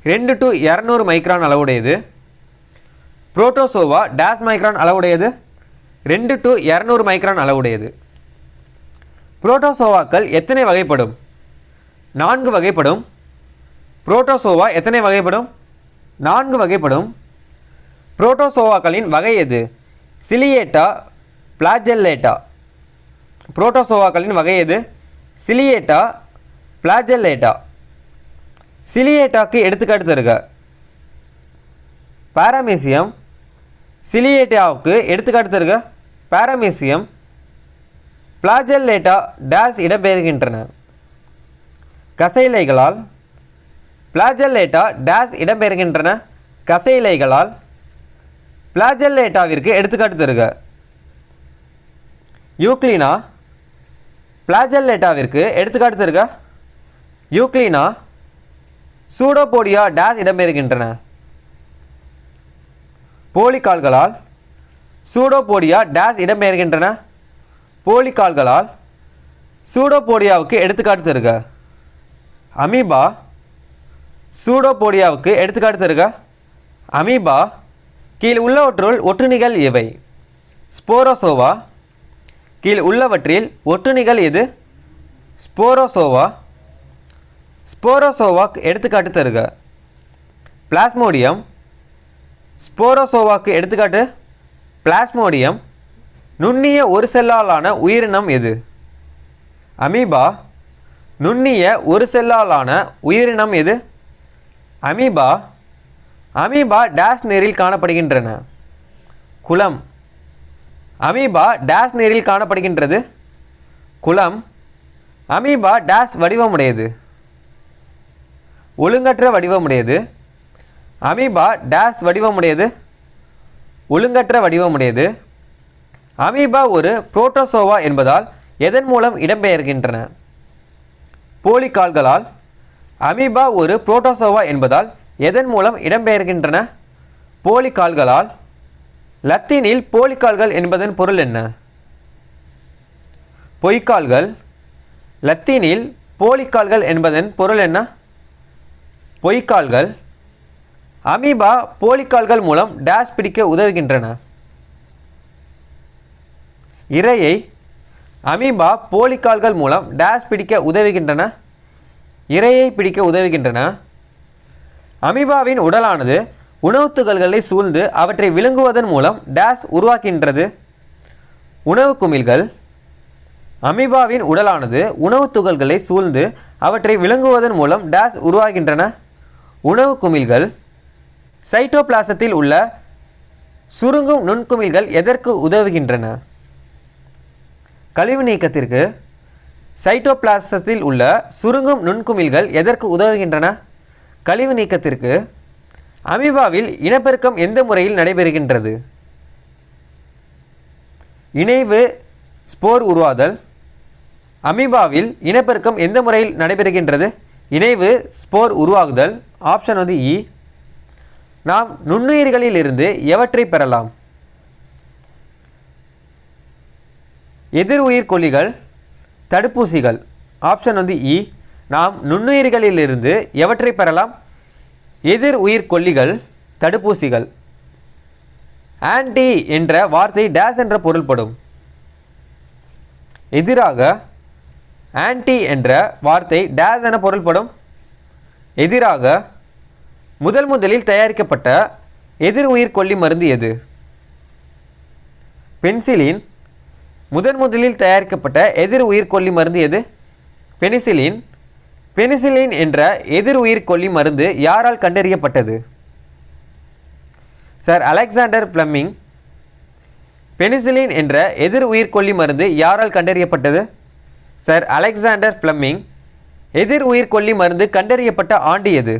2 to 200 மைக்ரான் அளவுடையது. புரோட்டோசோவா டேஸ் மைக்ரான் அளவுடையது? 2 to 200 மைக்ரான் அளவுடையது. புரோட்டோசோவாக்கள் எத்தனை வகைப்படும்? 4 வகைப்படும். புரோட்டோசோவா எத்தனை வகைப்படும்? 4 வகைப்படும். புரோட்டோசோவாக்களின் வகை எது? சிலியேட்டா, பிளாஜெல்லேட்டா. புரோட்டோசோவாக்களின் வகை எது? சிலியேட்டா, பிளாஜெல்லேட்டா. சிலியேட்டாக்கு எடுத்துக்காட்டு தருக. பாராமீசியம். சிலியேட்டாவுக்கு எடுத்துக்காட்டு தருக. பாராமீசியம். பிளாஜெல்லேட்டா டேஸ் இடம்பெறுகின்றன? கசையிலைகளால். பிளாஜெல்லேட்டா டேஸ் இடம்பெறுகின்றன? கசையிலைகளால். பிளாஜெல்லேட்டாவிற்கு எடுத்துக்காட்டு தருக. யூக்ளினா. பிளாஜெல்லேட்டாவிற்கு எடுத்துக்காட்டு தருக. யூக்ளினா. சூடோபோடியா டேஸ் இடம்பெறுகின்றன? போலிகால்களால். சூடோபோடியா டேஸ் இடம்பெறுகின்றன? போலிகால்களால். சூடோபோடியாவுக்கு எடுத்துக்காட்டு தருக. அமீபா. சூடோபோடியாவுக்கு எடுத்துக்காட்டு தருக. அமீபா. கீழ் உள்ளவற்றுள் ஒட்டுண்ணிகள் எவை? ஸ்போரோசோவா. கீழ் உள்ளவற்றில் ஒட்டுண்ணிகள் எது? ஸ்போரோசோவா. ஸ்போரோசோவாக்கு எடுத்துக்காட்டு தருக. பிளாஸ்மோடியம். ஸ்போரோசோவாக்கு எடுத்துக்காட்டு பிளாஸ்மோடியம். நுண்ணிய ஒரு செல்லாலான உயிரினம் எது? அமீபா. நுண்ணிய ஒரு செல்லாலான உயிரினம் எது? அமீபா. அமீபா டேஸ் நீரில் காணப்படுகின்றன? குளம். அமீபா டேஸ் நீரில் காணப்படுகின்றது? குளம். அமீபா டேஸ் வடிவமுடையது? ஒழுங்கற்ற வடிவமுடையது. அமீபா டேஸ் வடிவமுடையது? ஒழுங்கற்ற வடிவமுடையது. அமீபா ஒரு புரோட்டோசோவா என்பதால் எதன் மூலம் இடம்பெயர்கின்றன? போலிகால்களால். அமீபா ஒரு புரோட்டோசோவா என்பதால் எதன் மூலம் இடம்பெயர்கின்றன? போலிகால்களால். லத்தீனில் போலிகால்கள் என்பதன் பொருள் என்ன? பொய்க்கால்கள். லத்தீனில் போலிகால்கள் என்பதன் பொருள் என்ன? பொய்க்கால்கள். அமீபா போலிகால்கள் மூலம் டேஸ் பிடிக்க உதவுகின்றன? இரையை. அமீபா போலிகால்கள் மூலம் டேஸ் பிடிக்க உதவுகின்றன? இரையை பிடிக்க உதவுகின்றன. அமீபாவின் உடலானது உணவுத் துகள்களை சூழ்ந்து அவற்றை விழுங்குவதன் மூலம் டேஸ் உருவாக்கின்றது? உணவு குமிழ்கள். அமீபாவின் உடலானது உணவுத் துகள்களை சூழ்ந்து அவற்றை விழுங்குவதன் மூலம் டேஸ் உருவாகின்றன? உணவு குமிழ்கள். சைட்டோபிளாசத்தில் உள்ள சுருங்கும் நுண்குமிழ்கள் எதற்கு உதவுகின்றன? கழிவு நீக்கத்திற்கு. சைட்டோபிளாசத்தில் உள்ள சுருங்கும் நுண்குமிழ்கள் எதற்கு உதவுகின்றன? கழிவு நீக்கத்திற்கு. அமீபாவில் இனப்பெருக்கம் எந்த முறையில் நடைபெறுகின்றது? இணைவு ஸ்போர் உருவாதல். அமீபாவில் இனப்பெருக்கம் எந்த முறையில் நடைபெறுகின்றது? இணைவு ஸ்போர் உருவாகுதல். ஆப்ஷன் வந்து இ. நாம் நுண்ணுயிர்களில் இருந்து எவற்றை பெறலாம்? எதிர் உயிர் கொல்லிகள், தடுப்பூசிகள். ஆப்ஷன் வந்து இ. நாம் நுண்ணுயிர்களிலிருந்து எவற்றை பெறலாம்? எதிர் உயிர் கொல்லிகள், தடுப்பூசிகள். ஆன்டி என்ற வார்த்தை டேஸ் என்ற பொருள்படும்? எதிராக. ஆன்டி என்ற வார்த்தை டேஸ் என பொருள்படும்? எதிராக. முதலில் தயாரிக்கப்பட்ட எதிர் உயிர் கொல்லி மருந்து எது? பென்சிலின். முதலில் தயாரிக்கப்பட்ட எதிர் உயிர் கொல்லி மருந்து எது? பெனிசிலின். பெனிசிலின் என்ற எதிர் உயிர் கொல்லி மருந்து யாரால் கண்டறியப்பட்டது? Sir Alexander Fleming. பெனிசிலின் என்ற எதிர் உயிர் கொல்லி மருந்து யாரால் கண்டறியப்பட்டது? Sir Alexander Fleming. எதிர் உயிர் கொல்லி மருந்து கண்டறியப்பட்ட ஆண்டு எது?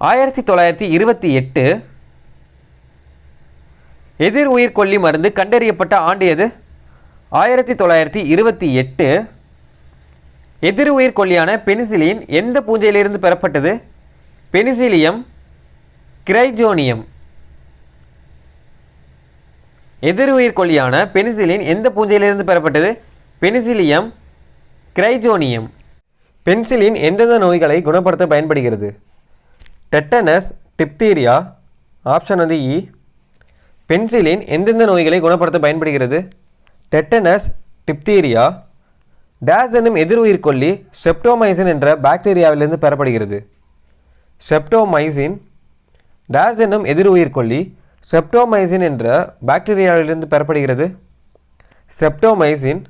1928. எதிர் உயிர் கொல்லி மருந்து கண்டறியப்பட்ட ஆண்டு எது? 1928. எதிர் உயிர் கொல்லியான பெனிசிலின் எந்த பூஞ்சையிலிருந்து பெறப்பட்டது? பெனிசிலியம் கிரைஜோனியம். எதிர் உயிர் கொல்லியான பெனிசிலின் எந்த பூஞ்சையிலிருந்து பெறப்பட்டது? பெனிசிலியம் கிரைஜோனியம். பென்சிலின் எந்தெந்த நோய்களை குணப்படுத்த பயன்படுகிறது? Tetanus, diphtheria. ஆப்ஷன் வந்து இ. பென்சிலின் எந்தெந்த நோய்களை குணப்படுத்த பயன்படுகிறது? Tetanus, diphtheria. டேஸ் என்னும் எதிர் உயிர் கொல்லி ஸ்ட்ரெப்டோமைசின் என்ற பாக்டீரியாவிலிருந்து பெறப்படுகிறது. ஸ்ட்ரெப்டோமைசின். டேஸ் என்னும் எதிர் உயிர் கொல்லி ஸ்ட்ரெப்டோமைசின் என்ற பாக்டீரியாவிலிருந்து பெறப்படுகிறது. ஸ்ட்ரெப்டோமைசின்.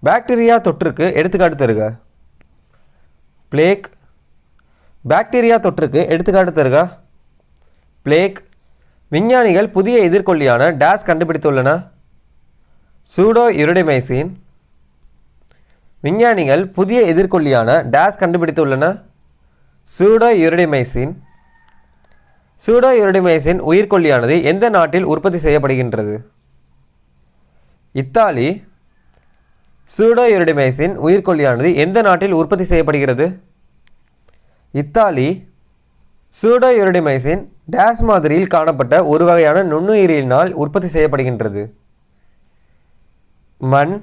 பாக்டீரியா தொற்றுக்கு எடுத்துக்காட்டு தருக. பிளேக். பாக்டீரியா தொற்றுக்கு எடுத்துக்காட்டு தருக. பிளேக். விஞ்ஞானிகள் புதிய எதிர்கொல்லியான டேஸ் கண்டுபிடித்துள்ளன. சூடோ யுரிடிமைசின். விஞ்ஞானிகள் புதிய எதிர்கொல்லியான டேஸ் கண்டுபிடித்துள்ளன. சூடோ யுரிடிமைசின். சூடோ யுரிடிமைசின் உயிர்கொல்லியானது எந்த நாட்டில் உற்பத்தி செய்யப்படுகின்றது? இத்தாலி. சூடோ யுரிடிமைசின் உயிர்கொல்லியானது எந்த நாட்டில் உற்பத்தி செய்யப்படுகிறது? இத்தாலி. சூடோ யுரிடிமைசின் டேஸ் மாதிரியில் காணப்பட்ட ஒரு வகையான நுண்ணுயிரினால் உற்பத்தி செய்யப்படுகின்றது. மண்.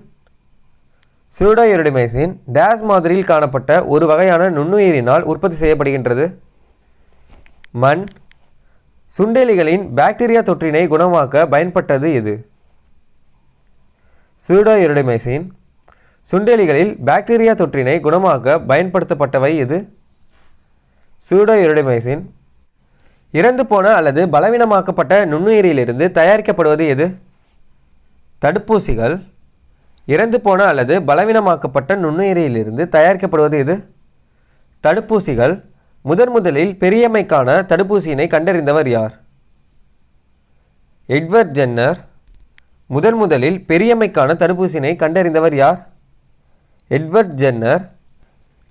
சூடோ யுரிடிமைசின் டேஸ் மாதிரியில் காணப்பட்ட ஒரு வகையான நுண்ணுயிரினால் உற்பத்தி செய்யப்படுகின்றது. மண். சுண்டெலிகளின் பாக்டீரியா தொற்றினை குணமாக்க பயன்பட்டது எது? சூடோ யுரிடிமைசின். சுண்டெலிகளில் பாக்டீரியா தொற்றினை குணமாக்க பயன்படுத்தப்பட்டவை எது? சூடோ யுரிடிமைசின். இறந்து போன அல்லது பலவீனமாக்கப்பட்ட நுண்ணுயிரிலிருந்து தயாரிக்கப்படுவது எது? தடுப்பூசிகள். இறந்து போன அல்லது பலவீனமாக்கப்பட்ட நுண்ணுயிரியிலிருந்து தயாரிக்கப்படுவது எது? தடுப்பூசிகள். முதலில் பெரியம்மைக்கான தடுப்பூசியினை கண்டறிந்தவர் யார்? Edward Jenner. முதலில் பெரியம்மைக்கான தடுப்பூசியினை கண்டறிந்தவர் யார்? Edward Jenner.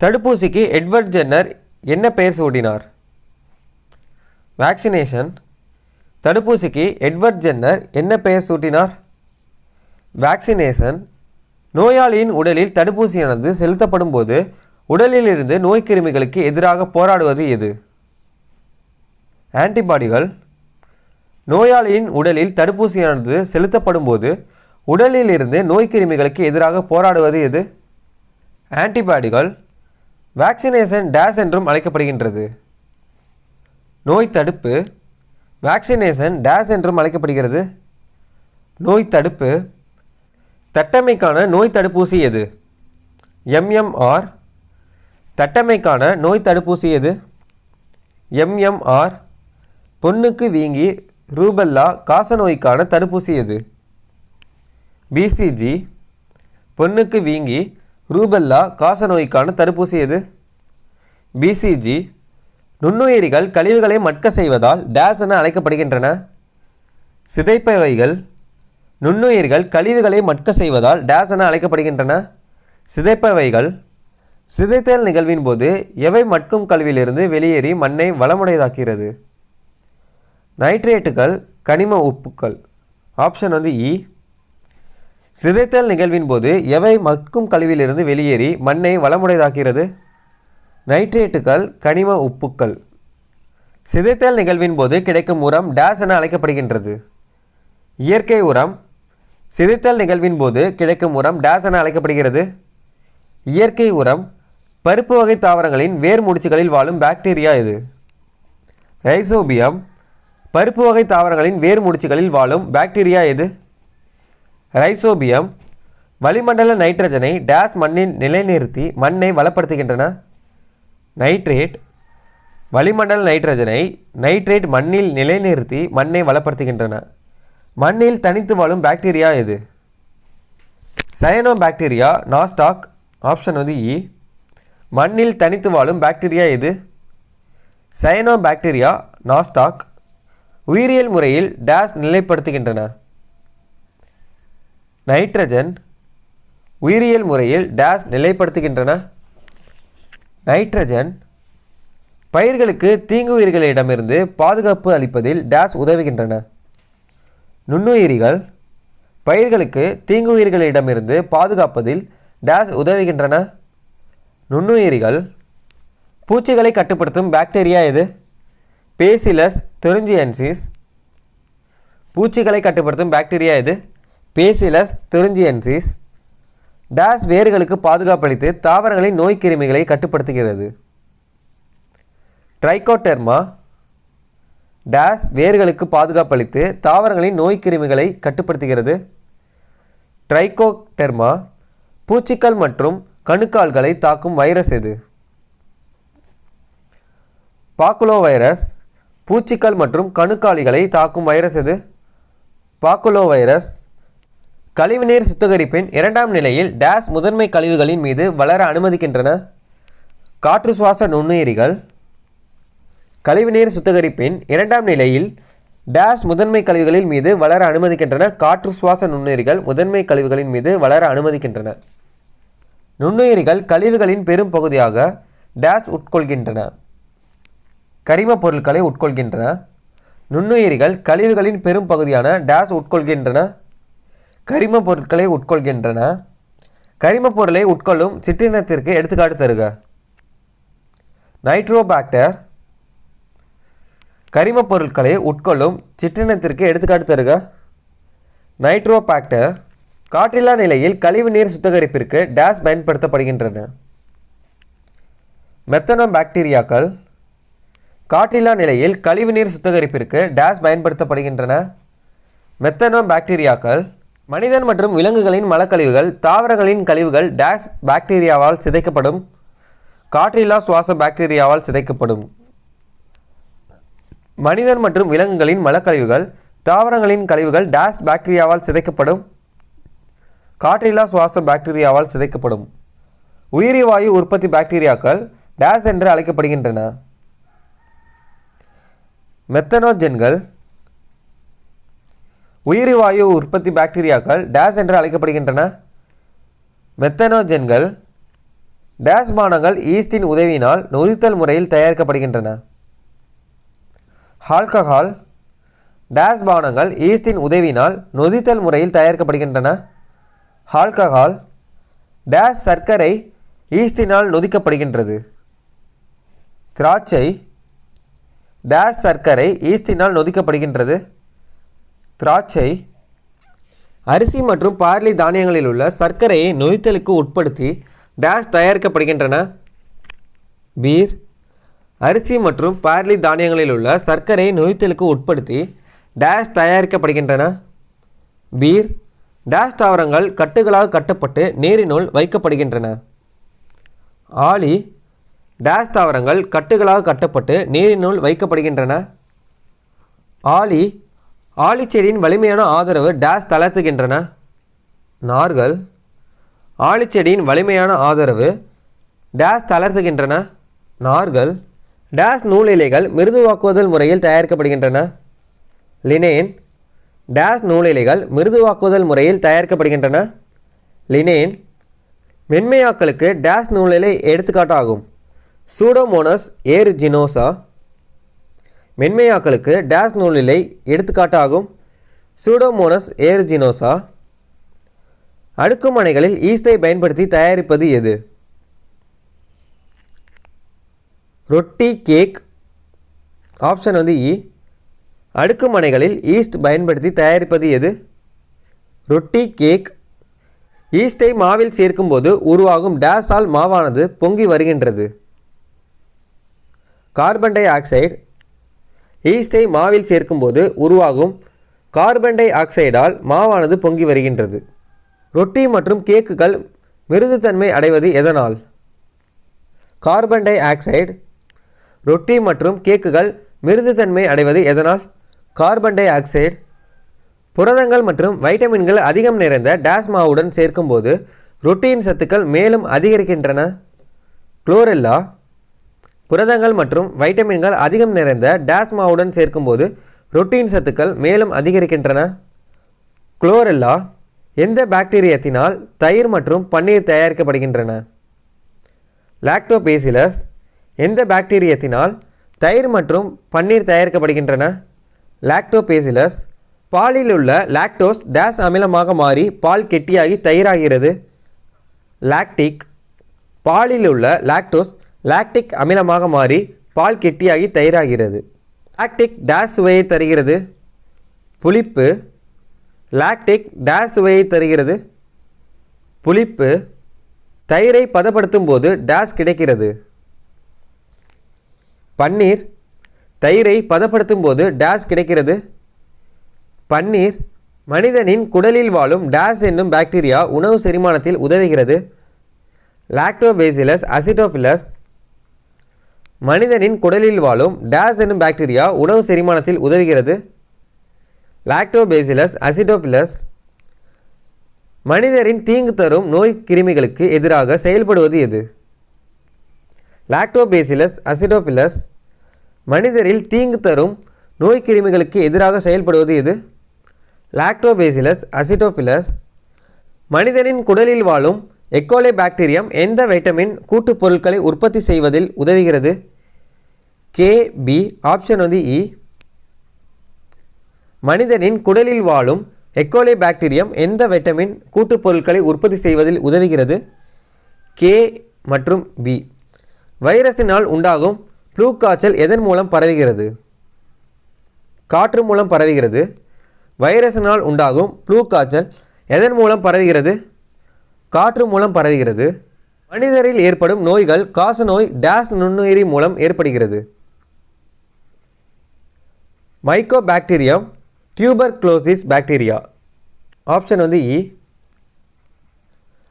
தடுப்பூசிக்கு எட்வர்ட் ஜென்னர் என்ன பெயர் சூட்டினார்? வேக்சினேஷன். தடுப்பூசிக்கு எட்வர்ட் ஜென்னர் என்ன பெயர் சூட்டினார்? வேக்சினேஷன். நோயாளியின் உடலில் தடுப்பூசியானது செலுத்தப்படும் போது உடலில் இருந்து நோய்க்கிருமிகளுக்கு எதிராக போராடுவது எது? ஆன்டிபாடிகள். நோயாளியின் உடலில் தடுப்பூசியானது செலுத்தப்படும் போது உடலில் இருந்து நோய்க்கிருமிகளுக்கு எதிராக போராடுவது எது? ஆன்டிபாடிகள். வேக்சினேஷன் டேஸ் என்றும் அழைக்கப்படுகின்றது. நோய் தடுப்பு. வேக்சினேஷன் டேஸ் என்றும் அழைக்கப்படுகிறது. நோய் தடுப்பு. தட்டம்மைக்கான நோய் தடுப்பூசி எது? MMR. தட்டம்மைக்கான நோய் தடுப்பூசி எது? MMR. பொண்ணுக்கு வீங்கி ரூபெல்லா காசநோய்க்கான தடுப்பூசி எது? BCG. பொண்ணுக்கு வீங்கி ரூபெல்லா காசநோய்க்கான தடுப்பூசி எது? BCG. நுண்ணுயிரிகள் கழிவுகளை மட்க செய்வதால் டேஸ் என அழைக்கப்படுகின்றன. சிதைப்பவைகள். நுண்ணுயிர்கள் கழிவுகளை மட்க செய்வதால் டேஸ் என அழைக்கப்படுகின்றன. சிதைப்பவைகள். சிதைத்தல் நிகழ்வின் போது எவை மட்கும் கழிவிலிருந்து வெளியேறி மண்ணை வளமுடையதாக்கிறது? நைட்ரேட்டுகள், கனிம உப்புக்கள். ஆப்ஷன் இ. சிதைத்தல் நிகழ்வின் போது எவை மட்கும் கழிவிலிருந்து வெளியேறி மண்ணை வளமுடையதாக்கிறது? நைட்ரேட்டுகள், கனிம உப்புக்கள். சிதைத்தல் நிகழ்வின் போது கிடைக்கும் உரம் டேஸ் என அழைக்கப்படுகின்றது? இயற்கை உரம். சிதைத்தல் நிகழ்வின் போது கிடைக்கும் உரம் டேஸ் என அழைக்கப்படுகிறது? இயற்கை உரம். பருப்பு வகை தாவரங்களின் வேர் முடிச்சுகளில் வாழும் பாக்டீரியா எது? ரைசோபியம். பருப்பு வகை தாவரங்களின் வேர் முடிச்சுகளில் வாழும் பாக்டீரியா எது? ரைசோபியம். வளிமண்டல நைட்ரஜனை டேஸ் மண்ணில் நிலைநிறுத்தி மண்ணை வளப்படுத்துகின்றன? நைட்ரேட். வளிமண்டல நைட்ரேட் மண்ணில் நிலைநிறுத்தி மண்ணை வளப்படுத்துகின்றன. மண்ணில் தனித்து வாழும் பாக்டீரியா எது? Cyanobacteria, Nasdaq. ஆப்ஷன் இ. மண்ணில் தனித்து வாழும் பாக்டீரியா எது? Cyanobacteria, Nasdaq. உயிரியல் முறையில் டேஸ் நிலைப்படுத்துகின்றன? நைட்ரஜன். உயிரியல் முறையில் டேஸ் நிலைப்படுத்துகின்றன? நைட்ரஜன். பயிர்களுக்கு தீங்குயிர்களிடமிருந்து பாதுகாப்பு அளிப்பதில் டேஸ் உதவுகின்றன? நுண்ணுயிரிகள். பயிர்களுக்கு தீங்குயிர்களிடமிருந்து பாதுகாப்பதில் டேஸ் உதவுகின்றன? நுண்ணுயிரிகள். பூச்சிகளை கட்டுப்படுத்தும் பாக்டீரியா எது? Bacillus thuringiensis. பூச்சிகளை கட்டுப்படுத்தும் பாக்டீரியா எது? Bacillus thuringiensis. டேஸ் வேர்களுக்கு பாதுகாப்பளித்து தாவரங்களின் நோய் கிருமிகளை கட்டுப்படுத்துகிறது? ட்ரைகோடெர்மா. டேஸ் வேர்களுக்கு பாதுகாப்பளித்து தாவரங்களின் நோய் கிருமிகளை கட்டுப்படுத்துகிறது? ட்ரைகோடெர்மா. பூச்சிகள் மற்றும் கணுக்கால்களை தாக்கும் வைரஸ் எது? பாக்குலோவைரஸ். பூச்சிகள் மற்றும் கணுக்காலிகளை தாக்கும் வைரஸ் எது? பாக்குலோவைரஸ். கழிவுநீர் சுத்திகரிப்பின் இரண்டாம் நிலையில் டேஸ் முதன்மை கழிவுகளின் மீது வளர அனுமதிக்கின்றன? காற்று சுவாச நுண்ணுயிரிகள். கழிவுநீர் சுத்திகரிப்பின் இரண்டாம் நிலையில் டேஸ் முதன்மை கழிவுகளின் மீது வளர அனுமதிக்கின்றன? காற்று சுவாச நுண்ணுயிரிகள் முதன்மை கழிவுகளின் மீது வளர அனுமதிக்கின்றன. நுண்ணுயிரிகள் கழிவுகளின் பெரும் பகுதியாக டேஸ் உட்கொள்கின்றன? கரிம பொருட்களை உட்கொள்கின்றன. நுண்ணுயிரிகள் கழிவுகளின் பெரும் பகுதியான டேஸ் உட்கொள்கின்றன? கரிம பொருட்களை உட்கொள்கின்றன. கரிம பொருளை உட்கொள்ளும் சிற்றினத்திற்கு எடுத்துக்காட்டு தருக? நைட்ரோபாக்டர். கரிம பொருட்களை உட்கொள்ளும் சிற்றினத்திற்கு எடுத்துக்காட்டு தருக? நைட்ரோபாக்டர். காற்றில்லா நிலையில் கழிவுநீர் சுத்திகரிப்பிற்கு டேஸ் பயன்படுத்தப்படுகின்றன? மெத்தனோபாக்டீரியாக்கள். காற்றில்லா நிலையில் கழிவுநீர் சுத்திகரிப்பிற்கு டேஸ் பயன்படுத்தப்படுகின்றன? மெத்தனோபாக்டீரியாக்கள். மனிதன் மற்றும் விலங்குகளின் மலக்கழிவுகள், தாவரங்களின் கழிவுகள் டேஸ் பாக்டீரியாவால் சிதைக்கப்படும்? காற்றில்லா சுவாச பாக்டீரியாவால் சிதைக்கப்படும். மனிதன் மற்றும் விலங்குகளின் மலக்கழிவுகள், தாவரங்களின் கழிவுகள் டேஸ் பாக்டீரியாவால் சிதைக்கப்படும்? காற்றில்லா சுவாச பாக்டீரியாவால் சிதைக்கப்படும். உயிரி வாயு உற்பத்தி பாக்டீரியாக்கள் டேஸ் என்று அழைக்கப்படுகின்றன? மெத்தனோஜென்கள். உயிரி வாயு உற்பத்தி பாக்டீரியாக்கள் டேஸ் என்று அழைக்கப்படுகின்றன? மெத்தனோஜென்கள். டேஸ் பானங்கள் ஈஸ்டின் உதவியினால் நொதித்தல் முறையில் தயாரிக்கப்படுகின்றன? ஆல்கஹால். டேஸ் பானங்கள் ஈஸ்டின் உதவியினால் நொதித்தல் முறையில் தயாரிக்கப்படுகின்றன? ஆல்கஹால். டேஸ் சர்க்கரை ஈஸ்டினால் நொதிக்கப்படுகின்றது? திராட்சை. டேஸ் சர்க்கரை ஈஸ்டினால் நொதிக்கப்படுகின்றது? திராட்சை. அரிசி மற்றும் பார்லி தானியங்களில் உள்ள சர்க்கரையை நொதித்தலுக்கு உட்படுத்தி டேஸ் தயாரிக்கப்படுகின்றன? பீர். அரிசி மற்றும் பார்லி தானியங்களில் உள்ள சர்க்கரையை நொதித்தலுக்கு உட்படுத்தி டேஸ் தயாரிக்கப்படுகின்றன? பீர். டேஸ் தாவரங்கள் கட்டுகளாக கட்டப்பட்டு நீரினுள் வைக்கப்படுகின்றன? ஆளி. டேஸ் தாவரங்கள் கட்டுகளாக கட்டப்பட்டு நீரினுள் வைக்கப்படுகின்றன? ஆளி. ஆளிச்செடியின் வலிமையான ஆதரவு டேஸ் தளர்த்துகின்றன? நார்கள். ஆளிச்செடியின் வலிமையான ஆதரவு டேஸ் தளர்த்துகின்றன? நார்கள். டேஸ் நூல் இலைகள் மிருதுவாக்குதல் முறையில் தயாரிக்கப்படுகின்றன? லினேன். டேஸ் நூல் இலைகள் மிருதுவாக்குதல் முறையில் தயாரிக்கப்படுகின்றன? லினேன். மென்மையாக்கலுக்கு டேஸ் நூலிலை எடுத்துக்காட்டாகும். சூடோமோனஸ் ஏரிஜினோசா. மென்மையாக்கலுக்கு டேஸ் நூலிலை எடுத்துக்காட்டாகும். சூடோமோனஸ் ஏரிஜினோசா. அடுக்குமனைகளில் ஈஸ்டை பயன்படுத்தி தயாரிப்பது எது? ரொட்டி, கேக். ஆப்ஷன் வந்து இ. அடுக்குமனைகளில் ஈஸ்ட் பயன்படுத்தி தயாரிப்பது எது? ரொட்டி, கேக். ஈஸ்டை மாவில் சேர்க்கும்போது உருவாகும் டேஸால் மாவானது பொங்கி வருகின்றது? Carbon di oxide. ஈஸ்டை மாவில் சேர்க்கும்போது உருவாகும் கார்பன் டை ஆக்சைடால் மாவானது பொங்கி வருகின்றது. ரொட்டி மற்றும் கேக்குகள் மிருதுத்தன்மை அடைவது எதனால்? Carbon di oxide. ரொட்டி மற்றும் கேக்குகள் மிருதுத்தன்மை அடைவது எதனால்? Carbon di oxide. புரதங்கள் மற்றும் வைட்டமின்கள் அதிகம் நிறைந்த டேஸ் மாவுடன் சேர்க்கும்போது ரொட்டியின் சத்துக்கள் மேலும் அதிகரிக்கின்றன? குளோரெல்லா. புரதங்கள் மற்றும் வைட்டமின்கள் அதிகம் நிறைந்த டேஸ் மாவுடன் சேர்க்கும்போது ரொட்டியின் சத்துக்கள் மேலும் அதிகரிக்கின்றன? குளோரெல்லா. எந்த பாக்டீரியத்தினால் தயிர் மற்றும் பன்னீர் தயாரிக்கப்படுகின்றன? லாக்டோபேசிலஸ். எந்த பாக்டீரியத்தினால் தயிர் மற்றும் பன்னீர் தயாரிக்கப்படுகின்றன? லாக்டோபேசிலஸ். பாலில் உள்ள லாக்டோஸ் டேஸ் அமிலமாக மாறி பால் கெட்டியாகி தயிராகிறது? லாக்டிக். பாலில் உள்ள லாக்டோஸ் லாக்டிக் அமிலமாக மாறி பால் கெட்டியாகி தயிராகிறது. லாக்டிக் டேஸ் சுவையை தருகிறது? புளிப்பு. லாக்டிக் டேஸ் சுவையை தருகிறது? புளிப்பு. தயிரை பதப்படுத்தும் போது டேஸ் கிடைக்கிறது? பன்னீர். தயிரை பதப்படுத்தும் போது டேஸ் கிடைக்கிறது? பன்னீர். மனிதனின் குடலில் வாழும் டேஸ் என்னும் பாக்டீரியா உணவு செரிமானத்தில் உதவுகிறது? Lactobacillus acidophilus. மனிதனின் குடலில் வாழும் டேஸ் என்னும் பாக்டீரியா உணவு செரிமானத்தில் உதவுகிறது? Lactobacillus acidophilus. மனிதரின் தீங்கு தரும் நோய் கிருமிகளுக்கு எதிராக செயல்படுவது எது? Lactobacillus acidophilus. மனிதரில் தீங்கு தரும் நோய் கிருமிகளுக்கு எதிராக செயல்படுவது எது? Lactobacillus acidophilus. மனிதனின் குடலில் வாழும் எக்கோலை பாக்டீரியம் எந்த வைட்டமின் கூட்டுப் பொருட்களை உற்பத்தி செய்வதில் உதவுகிறது? கே-பி. ஆப்ஷன் வந்து இ. மனிதனின் குடலில் வாழும் எக்கோலை பாக்டீரியம் எந்த வைட்டமின் கூட்டுப் பொருட்களை உற்பத்தி செய்வதில் உதவுகிறது? கே மற்றும் பி. வைரஸினால் உண்டாகும் ஃப்ளூ காய்ச்சல் எதன் மூலம் பரவுகிறது? காற்று மூலம் பரவுகிறது. வைரஸினால் உண்டாகும் ஃப்ளூ காய்ச்சல் எதன் மூலம் பரவுகிறது? காற்று மூலம் பரவுகிறது. மனிதரில் ஏற்படும் நோய்கள் காசநோய் டேஸ் நுண்ணுயிரி மூலம் ஏற்படுகிறது? Mycobacterium tuberculosis bacteria. ஆப்ஷன் வந்து இ.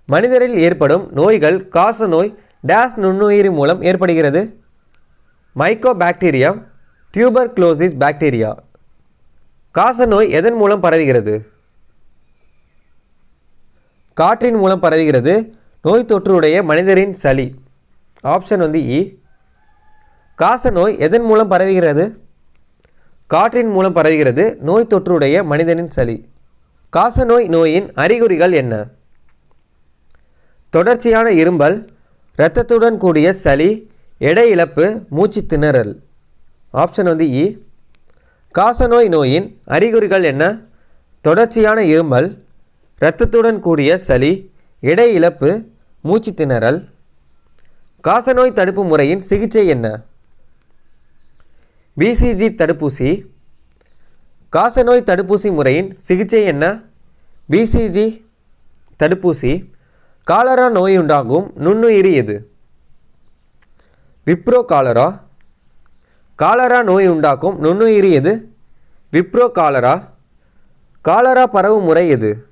மனிதரில் ஏற்படும் நோய்கள் காசநோய் டேஸ் நுண்ணுயிரி மூலம் ஏற்படுகிறது? Mycobacterium tuberculosis bacteria. காசநோய் எதன் மூலம் பரவுகிறது? காற்றின் மூலம் பரவுகிறது. நோய் தொற்றுடைய மனிதரின் சளி. ஆப்ஷன் வந்து இ. காசநோய் எதன் மூலம் பரவுகிறது? காற்றின் மூலம் பரவுகிறது. நோய் தொற்றுடைய மனிதனின் சளி. காசநோய் நோயின் அறிகுறிகள் என்ன? தொடர்ச்சியான இரும்பல், இரத்தத்துடன் கூடிய சளி, எடை இழப்பு, மூச்சு திணறல். ஆப்ஷன் வந்து இ. காசநோய் நோயின் அறிகுறிகள் என்ன? தொடர்ச்சியான இருமல், இரத்தத்துடன் கூடிய சளி, எடை இழப்பு, மூச்சு திணறல். காசநோய் தடுப்பு முறையின் சிகிச்சை என்ன? பிசிஜி தடுப்பூசி. காசநோய் தடுப்பூசி முறையின் சிகிச்சை என்ன? பிசிஜி தடுப்பூசி. காலரா நோயுண்டாகும் நுண்ணுயிரி எது? விப்ரோ காலரா. காலரா நோய் உண்டாக்கும் நுண்ணுயிரி எது? விப்ரோ காலரா. காலரா பரவும் முறை எது?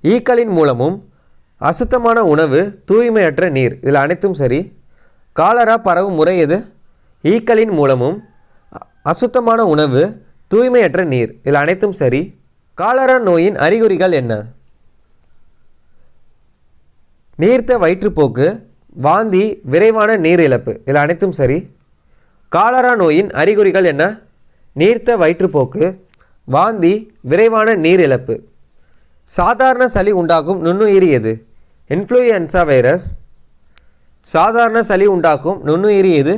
ஈக்களின் மூலமும் அசுத்தமான உணவு, தூய்மையற்ற நீர். இதில் அனைத்தும் சரி. காலரா பரவும் முறை எது? ஈக்களின் மூலமும் அசுத்தமான உணவு, தூய்மையற்ற நீர். இதில் அனைத்தும் சரி. காலரா நோயின் அறிகுறிகள் என்ன? நீர்த்த வயிற்றுப்போக்கு, வாந்தி, விரைவான நீர் இழப்பு. இதில் அனைத்தும் சரி. காலரா நோயின் அறிகுறிகள் என்ன? நீர்த்த வயிற்றுப்போக்கு, வாந்தி, விரைவான நீர் இழப்பு. சாதாரண சளி உண்டாக்கும் நுண்ணுயிரி எது? Influenza virus. சாதாரண சளி உண்டாக்கும் நுண்ணுயிரி எது?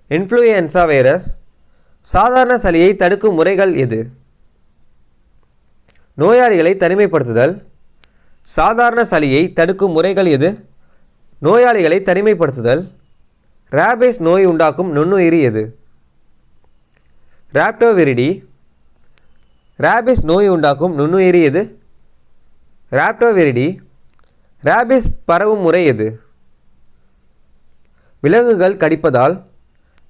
Influenza virus. சாதாரண சளியை தடுக்கும் முறைகள் எது? நோயாளிகளை தனிமைப்படுத்துதல். சாதாரண சளியை தடுக்கும் முறைகள் எது? நோயாளிகளை தனிமைப்படுத்துதல். ரேபிஸ் நோய் உண்டாக்கும் நுண்ணுயிரி எது? ராப்டோவிரிடி. ரேபிஸ் நோய் உண்டாக்கும் நுண்ணுயிரி எது? ராப்டோவிரிடி. ரேபிஸ் பரவும் முறை எது? விலங்குகள் கடிப்பதால்.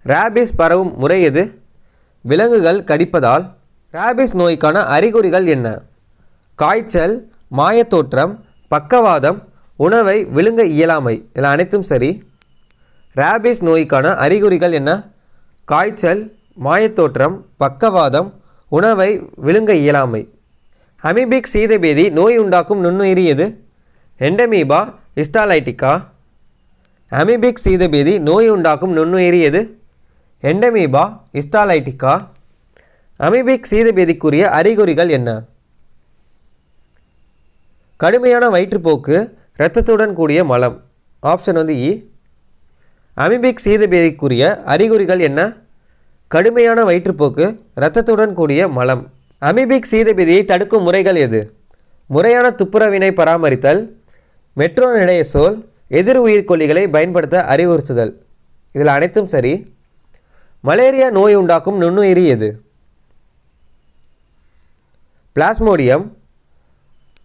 ரேபிஸ் பரவும் முறை எது? விலங்குகள் கடிப்பதால். ரேபிஸ் நோய்க்கான அறிகுறிகள் என்ன? காய்ச்சல், மாயத்தோற்றம், பக்கவாதம், உணவை விழுங்க இயலாமை. இதில் அனைத்தும் சரி. ரேபிஸ் நோய்க்கான அறிகுறிகள் என்ன? காய்ச்சல், மாயத்தோற்றம், பக்கவாதம், உணவை விழுங்க இயலாமை. அமீபிக் சீதபேதி நோய் உண்டாக்கும் நுண்ணுயிரி எது? எண்டமீபா ஹிஸ்டாலைட்டிகா. அமீபிக் சீதபேதி நோய் உண்டாக்கும் நுண்ணுயிரி எது? எண்டமீபா ஹிஸ்டாலைட்டிகா. அமீபிக் சீதபேதிக்குரிய அறிகுறிகள் என்ன? கடுமையான வயிற்றுப்போக்கு, இரத்தத்துடன் கூடிய மலம். ஆப்ஷன் இ. அமீபிக் சீதபேதிக்குரிய அறிகுறிகள் என்ன? கடுமையான வயிற்றுப்போக்கு, இரத்தத்துடன் கூடிய மலம். அமீபிக் சீதபேதியை தடுக்கும் முறைகள் எது? முறையான துப்புரவினை பராமரித்தல், மெட்ரோனிடையசோல், எதிர் உயிர்கொல்லிகளை பயன்படுத்த அறிவுறுத்துதல். இதில் அனைத்தும் சரி. மலேரியா நோய் உண்டாக்கும் நுண்ணுயிரி எது? பிளாஸ்மோடியம்.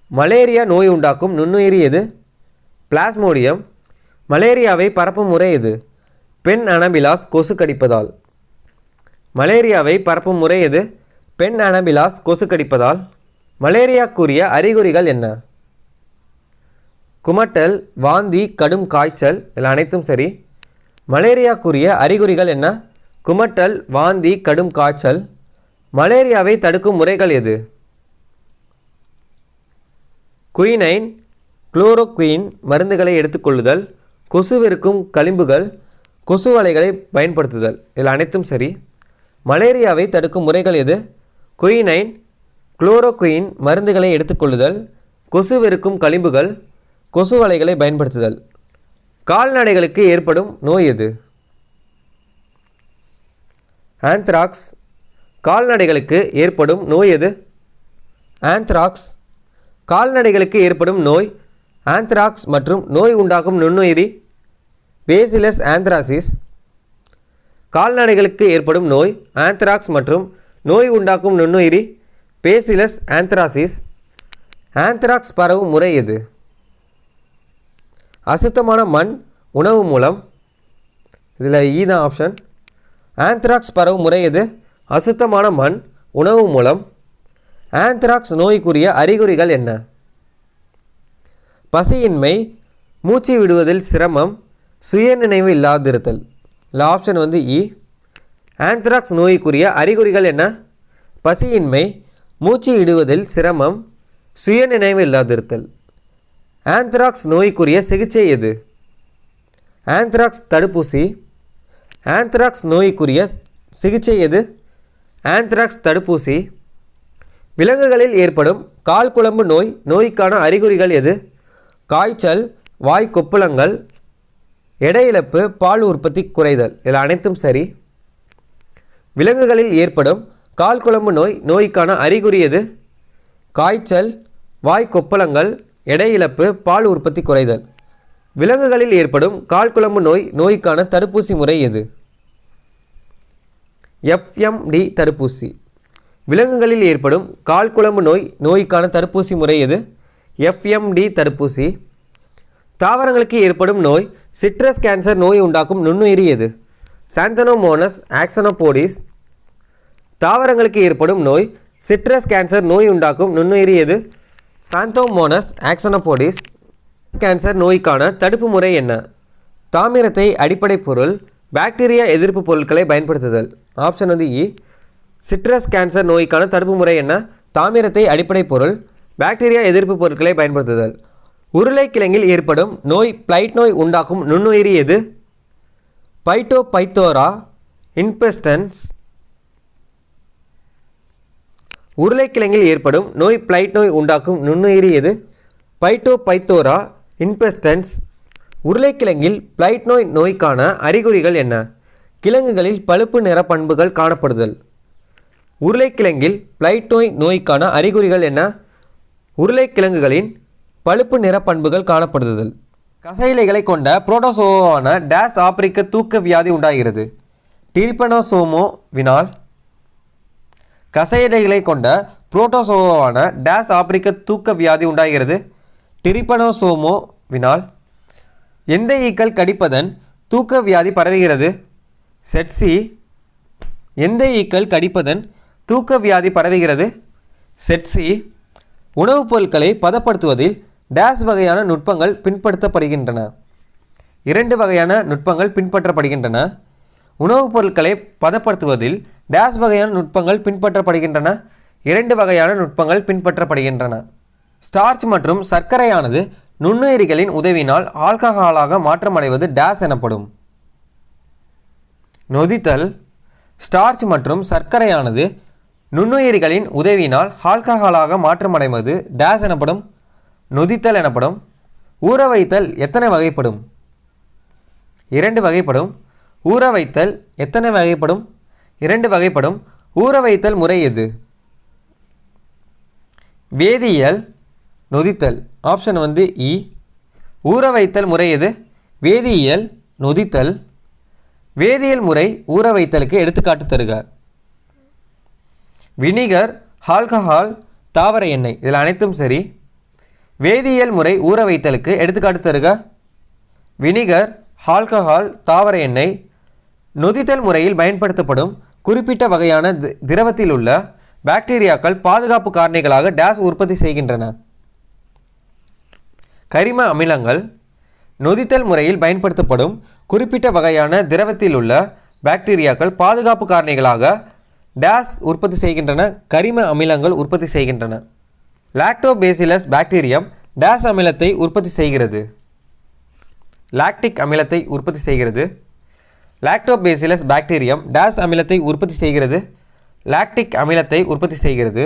மலேரியா நோய் உண்டாக்கும் நுண்ணுயிரி எது? பிளாஸ்மோடியம். மலேரியாவை பரப்பும் முறை எது? பெண் அனபிலாஸ் கொசு கடிப்பதால். மலேரியாவை பரப்பும் முறை எது? பெண் அனபிலாஸ் கொசு கடிப்பதால். மலேரியாக்குரிய அறிகுறிகள் என்ன? குமட்டல், வாந்தி, கடும் காய்ச்சல். இதில் அனைத்தும் சரி. மலேரியாக்குரிய அறிகுறிகள் என்ன? குமட்டல், வாந்தி, கடும் காய்ச்சல். மலேரியாவை தடுக்கும் முறைகள் எது? குயினைன், குளோரோகுயின் மருந்துகளை எடுத்துக்கொள்ளுதல், கொசுவிருக்கும் களிம்புகள், கொசு வலைகளை பயன்படுத்துதல். இதில் அனைத்தும் சரி. மலேரியாவை தடுக்கும் முறைகள் எது? குயினைன், குளோரோகுயின் மருந்துகளை எடுத்துக்கொள்ளுதல், கொசுவிருக்கும் களிம்புகள், கொசு வலைகளை பயன்படுத்துதல். கால்நடைகளுக்கு ஏற்படும் நோய் எது? ஆந்த்ராக்ஸ். கால்நடைகளுக்கு ஏற்படும் நோய் எது? ஆந்த்ராக்ஸ். கால்நடைகளுக்கு ஏற்படும் நோய் ஆந்த்ராக்ஸ் மற்றும் நோய் உண்டாக்கும் நுண்ணுயிரி பேசிலஸ் ஆந்த்ராசிஸ். கால்நடைகளுக்கு ஏற்படும் நோய் ஆந்த்ராக்ஸ் மற்றும் நோய் உண்டாக்கும் நுண்ணுயிரி பேசிலஸ் ஆந்த்ராசிஸ். ஆந்த்ராக்ஸ் பரவும் முறை எது? அசுத்தமான மண், உணவு மூலம். இதில் ஈ தான் ஆப்ஷன். ஆந்த்ராக்ஸ் பரவும் முறை எது? அசுத்தமான மண், உணவு மூலம். ஆந்த்ராக்ஸ் நோய்க்குரிய அறிகுறிகள் என்ன? பசியின்மை, மூச்சு விடுவதில் சிரமம், சுயநினைவு இல்லாதிருத்தல். இல்லை ஆப்ஷன் இ. ஆந்த்ராக்ஸ் நோய்க்குரிய அறிகுறிகள் என்ன? பசியின்மை, மூச்சு விடுவதில் சிரமம், சுயநினைவு இல்லாதிருத்தல். ஆந்த்ராக்ஸ் நோய்க்குரிய சிகிச்சை எது? ஆந்த்ராக்ஸ் தடுப்பூசி. ஆந்த்ராக்ஸ் நோய்க்குரிய சிகிச்சை எது? ஆந்த்ராக்ஸ் தடுப்பூசி. விலங்குகளில் ஏற்படும் கால்குழம்பு நோய் நோய்க்கான அறிகுறிகள் எது? காய்ச்சல், வாய் கொப்புளங்கள், எடை இழப்பு, பால் உற்பத்தி குறைதல். இதில் அனைத்தும் சரி. விலங்குகளில் ஏற்படும் கால்குழம்பு நோய் நோய்க்கான அறிகுறி எது? காய்ச்சல், வாய் கொப்பளங்கள், எடை இழப்பு, பால் உற்பத்தி குறைதல். விலங்குகளில் ஏற்படும் கால்குழம்பு நோய் நோய்க்கான தடுப்பூசி முறை எது? FMD தடுப்பூசி. விலங்குகளில் ஏற்படும் கால்குழம்பு நோய் நோய்க்கான தடுப்பூசி முறை எது? FMD தடுப்பூசி. தாவரங்களுக்கு ஏற்படும் நோய் சிட்ரஸ் கேன்சர் நோய் உண்டாக்கும் நுண்ணுயிரி எது? சாந்தனோமோனஸ் ஆக்சனோபோடிஸ். தாவரங்களுக்கு ஏற்படும் நோய் சிட்ரஸ் கேன்சர் நோய் உண்டாக்கும் நுண்ணுயிரி எது? Xanthomonas axonopodis. கேன்சர் நோய்க்கான தடுப்பு முறை என்ன? தாமிரத்தை அடிப்படை பொருள், பாக்டீரியா எதிர்ப்பு பொருட்களை பயன்படுத்துதல். ஆப்ஷன் இ. சிட்ரஸ் கேன்சர் நோய்க்கான தடுப்பு முறை என்ன? தாமிரத்தை அடிப்படை பொருள், பாக்டீரியா எதிர்ப்பு பொருட்களை பயன்படுத்துதல். உருளைக்கிழங்கில் ஏற்படும் நோய் பிளைட் நோய் உண்டாக்கும் நுண்ணுயிரி எது? பைட்டோபைத்தோரா இன்பெஸ்டன்ஸ். உருளைக்கிழங்கில் ஏற்படும் நோய் பிளைட் நோய் உண்டாக்கும் நுண்ணுயிரி எது? பைட்டோபைத்தோரா இன்பெஸ்டன்ஸ். உருளைக்கிழங்கில் பிளைட் நோய் நோய்க்கான அறிகுறிகள் என்ன? கிழங்குகளில் பழுப்பு நிற பண்புகள் காணப்படுதல். உருளைக்கிழங்கில் பிளைட் நோய் நோய்க்கான அறிகுறிகள் என்ன? உருளைக்கிழங்குகளின் பழுப்பு நிற பண்புகள் காணப்படுதல். கசையிலைகளை கொண்ட புரோட்டோசோவான டேஸ் ஆப்பிரிக்க தூக்க வியாதி உண்டாகிறது? டிரிபனோசோமோவினால். கசையிலைகளை கொண்ட புரோட்டோசோவான டேஸ் ஆப்பிரிக்க தூக்க வியாதி உண்டாகிறது? டிரிபனோசோமோவினால். எந்த ஈக்கள் கடிப்பதன் தூக்க வியாதி பரவுகிறது? செட்சி. எந்த ஈக்கள் கடிப்பதன் தூக்க வியாதி பரவுகிறது? செட்சி. உணவுப் பொருட்களை பதப்படுத்துவதில் டேஸ் வகையான நுட்பங்கள் பின்பற்றப்படுகின்றன? 2 வகையான நுட்பங்கள் பின்பற்றப்படுகின்றன. உணவுப் பொருட்களை பதப்படுத்துவதில் டேஸ் வகையான நுட்பங்கள் பின்பற்றப்படுகின்றன? 2 வகையான நுட்பங்கள் பின்பற்றப்படுகின்றன. ஸ்டார்ச் மற்றும் சர்க்கரையானது நுண்ணுயிரிகளின் உதவினால் ஆல்கஹாலாக மாற்றமடைவது டேஸ் எனப்படும்? நொதித்தல். ஸ்டார்ச் மற்றும் சர்க்கரையானது நுண்ணுயிரிகளின் உதவியினால் ஆல்கஹாலாக மாற்றமடைவது டேஸ் எனப்படும்? நொதித்தல் எனப்படும். ஊற வைத்தல் எத்தனை வகைப்படும்? 2 வகைப்படும். ஊற வைத்தல் எத்தனை வகைப்படும்? 2 வகைப்படும். ஊற வைத்தல் முறை எது? வேதியியல். நொதித்தல். ஆப்ஷன் இ. ஊற வைத்தல் முறை எது? வேதியியல். நொதித்தல். வேதியியல் முறை ஊற வைத்தலுக்கு எடுத்துக்காட்டு தருக. வினிகர், ஆல்கஹால், தாவர எண்ணெய். இதில் அனைத்தும் சரி. வேதியியல் முறை ஊற வைத்தலுக்கு எடுத்துக்காட்டு தருக. வினிகர், ஆல்கஹால், தாவர எண்ணெய். நொதித்தல் முறையில் பயன்படுத்தப்படும் குறிப்பிட்ட வகையான திரவத்தில் உள்ள பாக்டீரியாக்கள் பாதுகாப்பு காரணிகளாக டேஸ் உற்பத்தி செய்கின்றன? கரிம அமிலங்கள். நொதித்தல் முறையில் பயன்படுத்தப்படும் குறிப்பிட்ட வகையான திரவத்தில் உள்ள பாக்டீரியாக்கள் பாதுகாப்பு காரணிகளாக டேஸ் உற்பத்தி செய்கின்றன? கரிம அமிலங்கள் உற்பத்தி செய்கின்றன. லாக்டோபேசிலஸ் பாக்டீரியம் டேஸ் அமிலத்தை உற்பத்தி செய்கிறது? லாக்டிக் அமிலத்தை உற்பத்தி செய்கிறது. லாக்டோபேசிலஸ் பாக்டீரியம் டேஸ் அமிலத்தை உற்பத்தி செய்கிறது? லாக்டிக் அமிலத்தை உற்பத்தி செய்கிறது.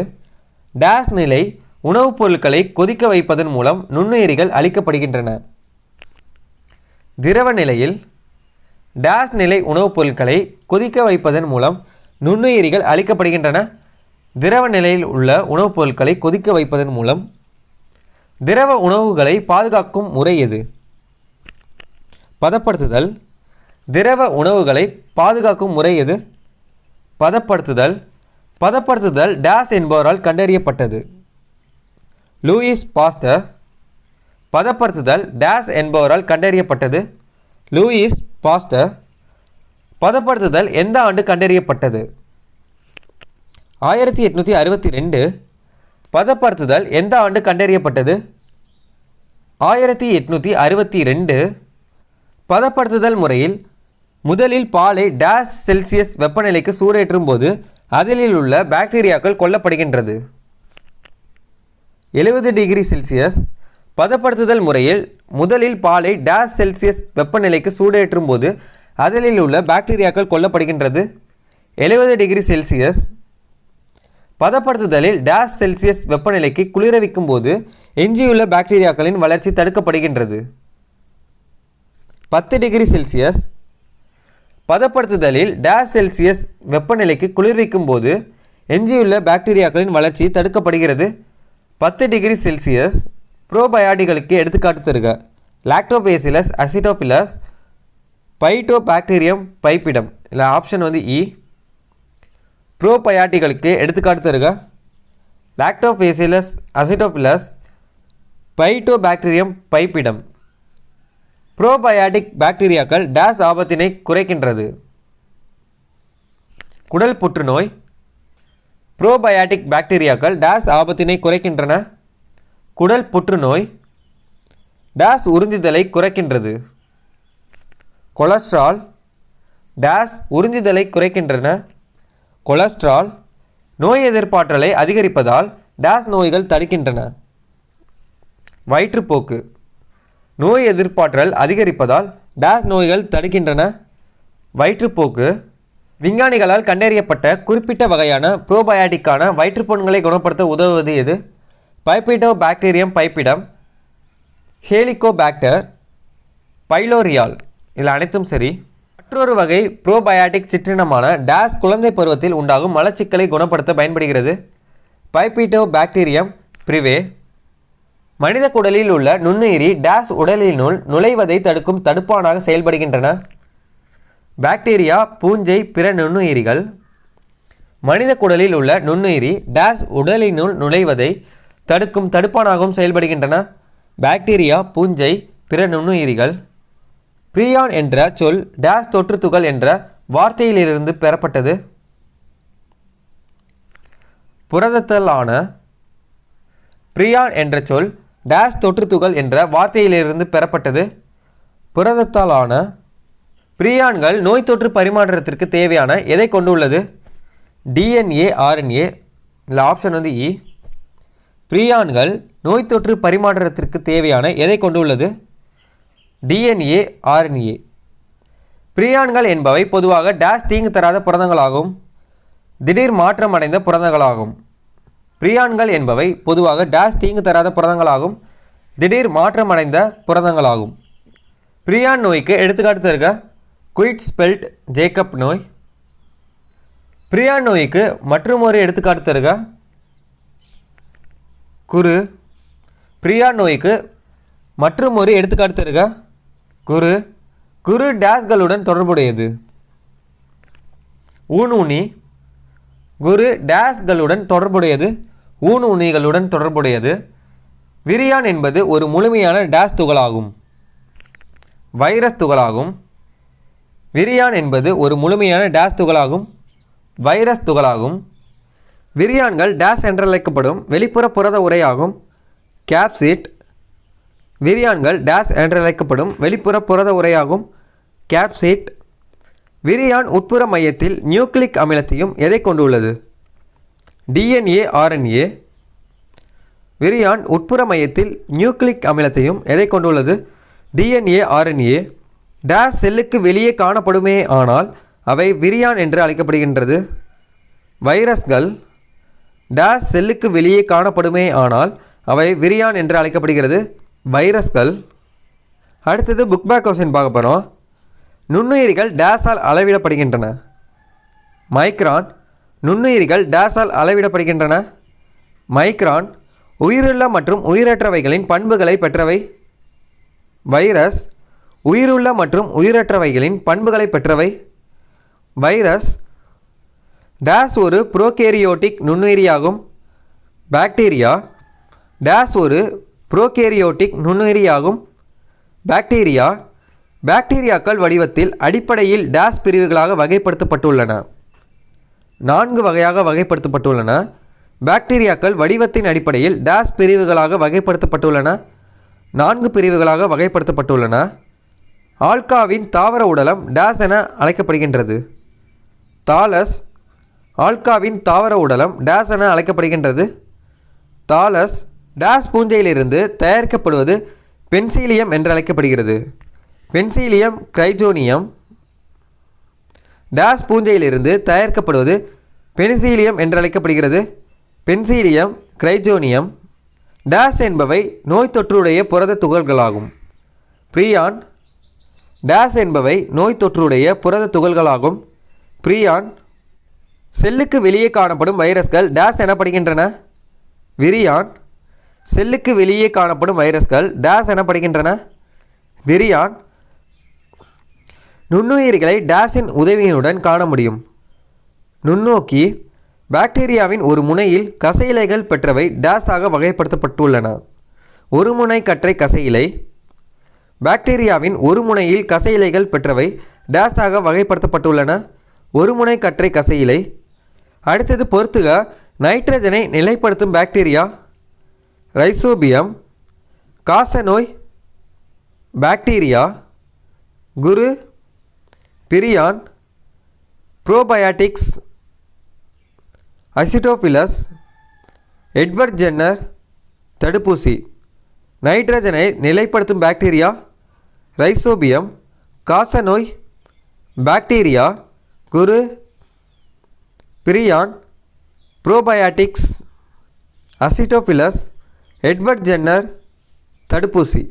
டேஸ் நிலை உணவுப் பொருட்களை கொதிக்க வைப்பதன் மூலம் நுண்ணுயிரிகள் அழிக்கப்படுகின்றன? திரவ நிலையில். டேஸ் நிலை உணவுப் பொருட்களை கொதிக்க வைப்பதன் மூலம் நுண்ணுயிரிகள் அழிக்கப்படுகின்றன? திரவ நிலையில் உள்ள உணவுப் பொருட்களை கொதிக்க வைப்பதன் மூலம். திரவ உணவுகளை பாதுகாக்கும் முறை எது? பதப்படுத்துதல். திரவ உணவுகளை பாதுகாக்கும் முறை எது? பதப்படுத்துதல். பதப்படுத்துதல் டேஸ் என்பவரால் கண்டறியப்பட்டது? Louis Pasteur. பதப்படுத்துதல் டேஸ் என்பவரால் கண்டறியப்பட்டது? Louis Pasteur. பதப்படுத்துதல் எந்த ஆண்டு கண்டறியப்பட்டது? 1862. பதப்படுத்துதல் எந்த ஆண்டு கண்டறியப்பட்டது? 1862. பதப்படுத்துதல் முறையில் முதலில் பாலை டேஸ் செல்சியஸ் வெப்பநிலைக்கு சூடேற்றும் போது அதில் உள்ள பாக்டீரியாக்கள் கொல்லப்படுகின்றது? 70 டிகிரி செல்சியஸ். பதப்படுத்துதல் முறையில் முதலில் பாலை டேஸ் செல்சியஸ் வெப்பநிலைக்கு சூடேற்றும் போது அதில் உள்ள பாக்டீரியாக்கள் கொல்லப்படுகின்றது? 70 டிகிரி செல்சியஸ். பதப்படுத்துதலில் டேஸ் செல்சியஸ் வெப்பநிலைக்கு குளிரவிக்கும் போது எஞ்சியுள்ள பாக்டீரியாக்களின் வளர்ச்சி தடுக்கப்படுகின்றது? 10 டிகிரி செல்சியஸ். பதப்படுத்துதலில் டேஸ் செல்சியஸ் வெப்பநிலைக்கு குளிர்விக்கும் போது எஞ்சியுள்ள பாக்டீரியாக்களின் வளர்ச்சி தடுக்கப்படுகிறது? 10 டிகிரி செல்சியஸ். ப்ரோபயாட்டிகளுக்கு எடுத்துக்காட்டு தருக. Lactobacillus acidophilus, bifidobacterium bifidum. இல்லை ஆப்ஷன் இ. ப்ரோபயாட்டிகளுக்கு எடுத்துக்காட்டு தருக. Lactobacillus acidophilus, bifidobacterium bifidum. Probiotic பாக்டீரியாக்கள் டேஸ் ஆபத்தினை குறைக்கின்றது? குடல் புற்றுநோய். ப்ரோபயாட்டிக் பாக்டீரியாக்கள் டேஸ் ஆபத்தினை குறைக்கின்றன? குடல் புற்றுநோய். டேஸ் உறிஞ்சுதலை குறைக்கின்றது? கொலஸ்ட்ரால். டேஸ் உறிஞ்சுதலை குறைக்கின்றன? கொலஸ்ட்ரால். நோய் எதிர்ப்பாற்றலை அதிகரிப்பதால் டேஸ் நோய்கள் தடுக்கின்றன? வயிற்றுப்போக்கு. நோய் எதிர்ப்பாற்றல் அதிகரிப்பதால் டேஸ் நோய்கள் தடுக்கின்றன? வயிற்றுப்போக்கு. விஞ்ஞானிகளால் கண்டறியப்பட்ட குறிப்பிட்ட வகையான ப்ரோபயாட்டிக்கான வயிற்றுப்புண்களை குணப்படுத்த உதவுவது எது? பைபிடோபாக்டீரியம் பைப்பிடம், ஹேலிகோபாக்டர், பைலோரியால். இதில் அனைத்தும் சரி. மற்றொரு வகை ப்ரோபயாட்டிக் சிற்றினமான டேஸ் குழந்தை பருவத்தில் உண்டாகும் மலச்சிக்கலை குணப்படுத்த பயன்படுகிறது. பைபிடோபாக்டீரியம் பிரிவே. மனித குடலில் உள்ள நுண்ணுயிரி டேஸ் உடலினுள் நுழைவதை தடுக்கும் தடுப்பானாக செயல்படுகின்றன. பாக்டீரியா, பூஞ்சை, பிற நுண்ணுயிரிகள். மனித குடலில் உள்ள நுண்ணுயிரி டேஸ் உடலினுள் நுழைவதை தடுக்கும் தடுப்பானாகவும் செயல்படுகின்றன. பாக்டீரியா, பூஞ்சை, பிற நுண்ணுயிரிகள். பிரியான் என்ற சொல் டேஸ் தொற்றுத்துகள் என்ற வார்த்தையிலிருந்து பெறப்பட்டது. புரதத்தாலான. பிரியான் என்ற சொல் டேஸ் தொற்றுத்துகள் என்ற வார்த்தையிலிருந்து பெறப்பட்டது. புரதத்தாலான. பிரியான்கள் நோய் தொற்று பரிமாற்றத்திற்கு தேவையான எதை கொண்டுள்ளது? DNA, RNA. இல்லை, ஆப்ஷன் வந்து இ. பிரியான்கள் நோய் தொற்று பரிமாற்றத்திற்கு தேவையான எதை கொண்டுள்ளது? DNA, RNA. பிரியான்கள் என்பவை பொதுவாக டேஸ் தீங்கு தராத புரதங்களாகும். திடீர் மாற்றம் அடைந்த புரதங்களாகும். பிரியான்கள் என்பவை பொதுவாக டேஸ் தீங்கு தராத புரதங்களாகும். திடீர் மாற்றம் அடைந்த புரதங்களாகும். பிரியான் நோய்க்கு எடுத்துக்காட்டு தருக. குயிட்ஸ்பெல்ட் ஜேக்கப் நோய். பிரியான் நோய்க்கு மற்றொரு எடுத்துக்காட்டு தருக. குரு. பிரியான் நோய்க்கு மற்றொரு எடுத்துக்காட்டு தருக. குரு. குரு டேஸ்களுடன் தொடர்புடையது. ஊனூனி. குரு டேஸ்களுடன் தொடர்புடையது. ஊனூனிகளுடன் தொடர்புடையது. விரியான் என்பது ஒரு முழுமையான டேஸ் துகளாகும். வைரஸ் துகளாகும். விரியான் என்பது ஒரு முழுமையான டேஸ் துகளாகும். வைரஸ் துகளாகும். விரியான்கள் டேஸ் என்றழைக்கப்படும் வெளிப்புற புரத உரையாகும். கேப்சிட். விரியான்கள் டேஸ் என்றழைக்கப்படும் வெளிப்புற புரத உரையாகும். கேப்சிட். விரியான் உட்புற மையத்தில் நியூக்ளிக் அமிலத்தையும் எதை கொண்டுள்ளது? DNA, RNA. விரியான் உட்புற மையத்தில் நியூக்ளிக் அமிலத்தையும் எதை கொண்டுள்ளது? DNA, RNA. டேஸ் செல்லுக்கு வெளியே காணப்படுமே ஆனால் அவை விரியான் என்று அழைக்கப்படுகின்றது. வைரஸ்கள். டேஸ் செல்லுக்கு வெளியே காணப்படுமே ஆனால் அவை விரியான் என்று அழைக்கப்படுகிறது. வைரஸ்கள். அடுத்தது புக் பேக் கொஸ்டின் பார்க்க போகிறோம். நுண்ணுயிரிகள் டேஸால் அளவிடப்படுகின்றன. மைக்ரான். நுண்ணுயிரிகள் டேஸால் அளவிடப்படுகின்றன. மைக்ரான். உயிருள்ள மற்றும் உயிரற்றவைகளின் பண்புகளை பெற்றவை. வைரஸ். உயிருள்ள மற்றும் உயிரற்றவைகளின் பண்புகளை பெற்றவை. வைரஸ். டேஸ் ஒரு புரோகேரியோட்டிக் நுண்ணுயிரியாகும். பாக்டீரியா. டேஸ் ஒரு புரோகேரியோட்டிக் நுண்ணுயிரியாகும். பாக்டீரியா. பாக்டீரியாக்கள் வடிவத்தில் அடிப்படையில் டேஸ் பிரிவுகளாக வகைப்படுத்தப்பட்டுள்ளன. 4 வகையாக வகைப்படுத்தப்பட்டுள்ளன. பாக்டீரியாக்கள் வடிவத்தின் அடிப்படையில் டேஸ் பிரிவுகளாக வகைப்படுத்தப்பட்டுள்ளன. 4 பிரிவுகளாக வகைப்படுத்தப்பட்டுள்ளன. ஆல்காவின் தாவர உடலம் டேஸ் என அழைக்கப்படுகின்றது. தாலஸ். ஆல்காவின் தாவர உடலம் டேஸ் என அழைக்கப்படுகின்றது. தாலஸ். டேஸ் பூஞ்சையிலிருந்து தயாரிக்கப்படுவது பென்சிலியம் என்று அழைக்கப்படுகிறது. பென்சிலியம் கிரைஜோனியம். டேஸ் பூஞ்சையிலிருந்து தயாரிக்கப்படுவது பென்சிலியம் என்று அழைக்கப்படுகிறது. பென்சிலியம் கிரைஜோனியம். டேஸ் என்பவை நோய் தொற்றுடைய புரத துகள்களாகும். பிரியான். டேஸ் என்பவை நோய் தொற்றுடைய புரத துகள்களாகும். பிரியான். செல்லுக்கு வெளியே காணப்படும் வைரஸ்கள் டேஸ் எனப்படுகின்றன. விரியான். செல்லுக்கு வெளியே காணப்படும் வைரஸ்கள் டேஸ் எனப்படுகின்றன. விரியான். நுண்ணுயிரிகளை டேஸின் உதவியுடன் காண முடியும். நுண்ணோக்கி. பாக்டீரியாவின் ஒரு முனையில் கசையிலைகள் பெற்றவை டேஸாக வகைப்படுத்தப்பட்டுள்ளன. ஒரு முனை கற்றை கசையிலை. பாக்டீரியாவின் ஒரு முனையில் கசையிலைகள் பெற்றவை டேஸாக வகைப்படுத்தப்பட்டுள்ளன. ஒரு முனை கற்றை கசையிலை. அடுத்தது பொறுத்துக. நைட்ரஜனை நிலைப்படுத்தும் பாக்டீரியா. ரைசோபியம். காசநோய். பாக்டீரியா. குரு. பிரியான். ப்ரோபயாட்டிக்ஸ். அசிட்டோஃபிலஸ். Edward Jenner. தடுப்பூசி. நைட்ரஜனை நிலைப்படுத்தும் பாக்டீரியா. ரைசோபியம். காசநோய். பாக்டீரியா. குரு. பிரியான், ப்ரோபயாட்டிக்ஸ், அசிட்டோஃபிலஸ், எட்வர்ட் ஜென்னர் தடுப்பூசி.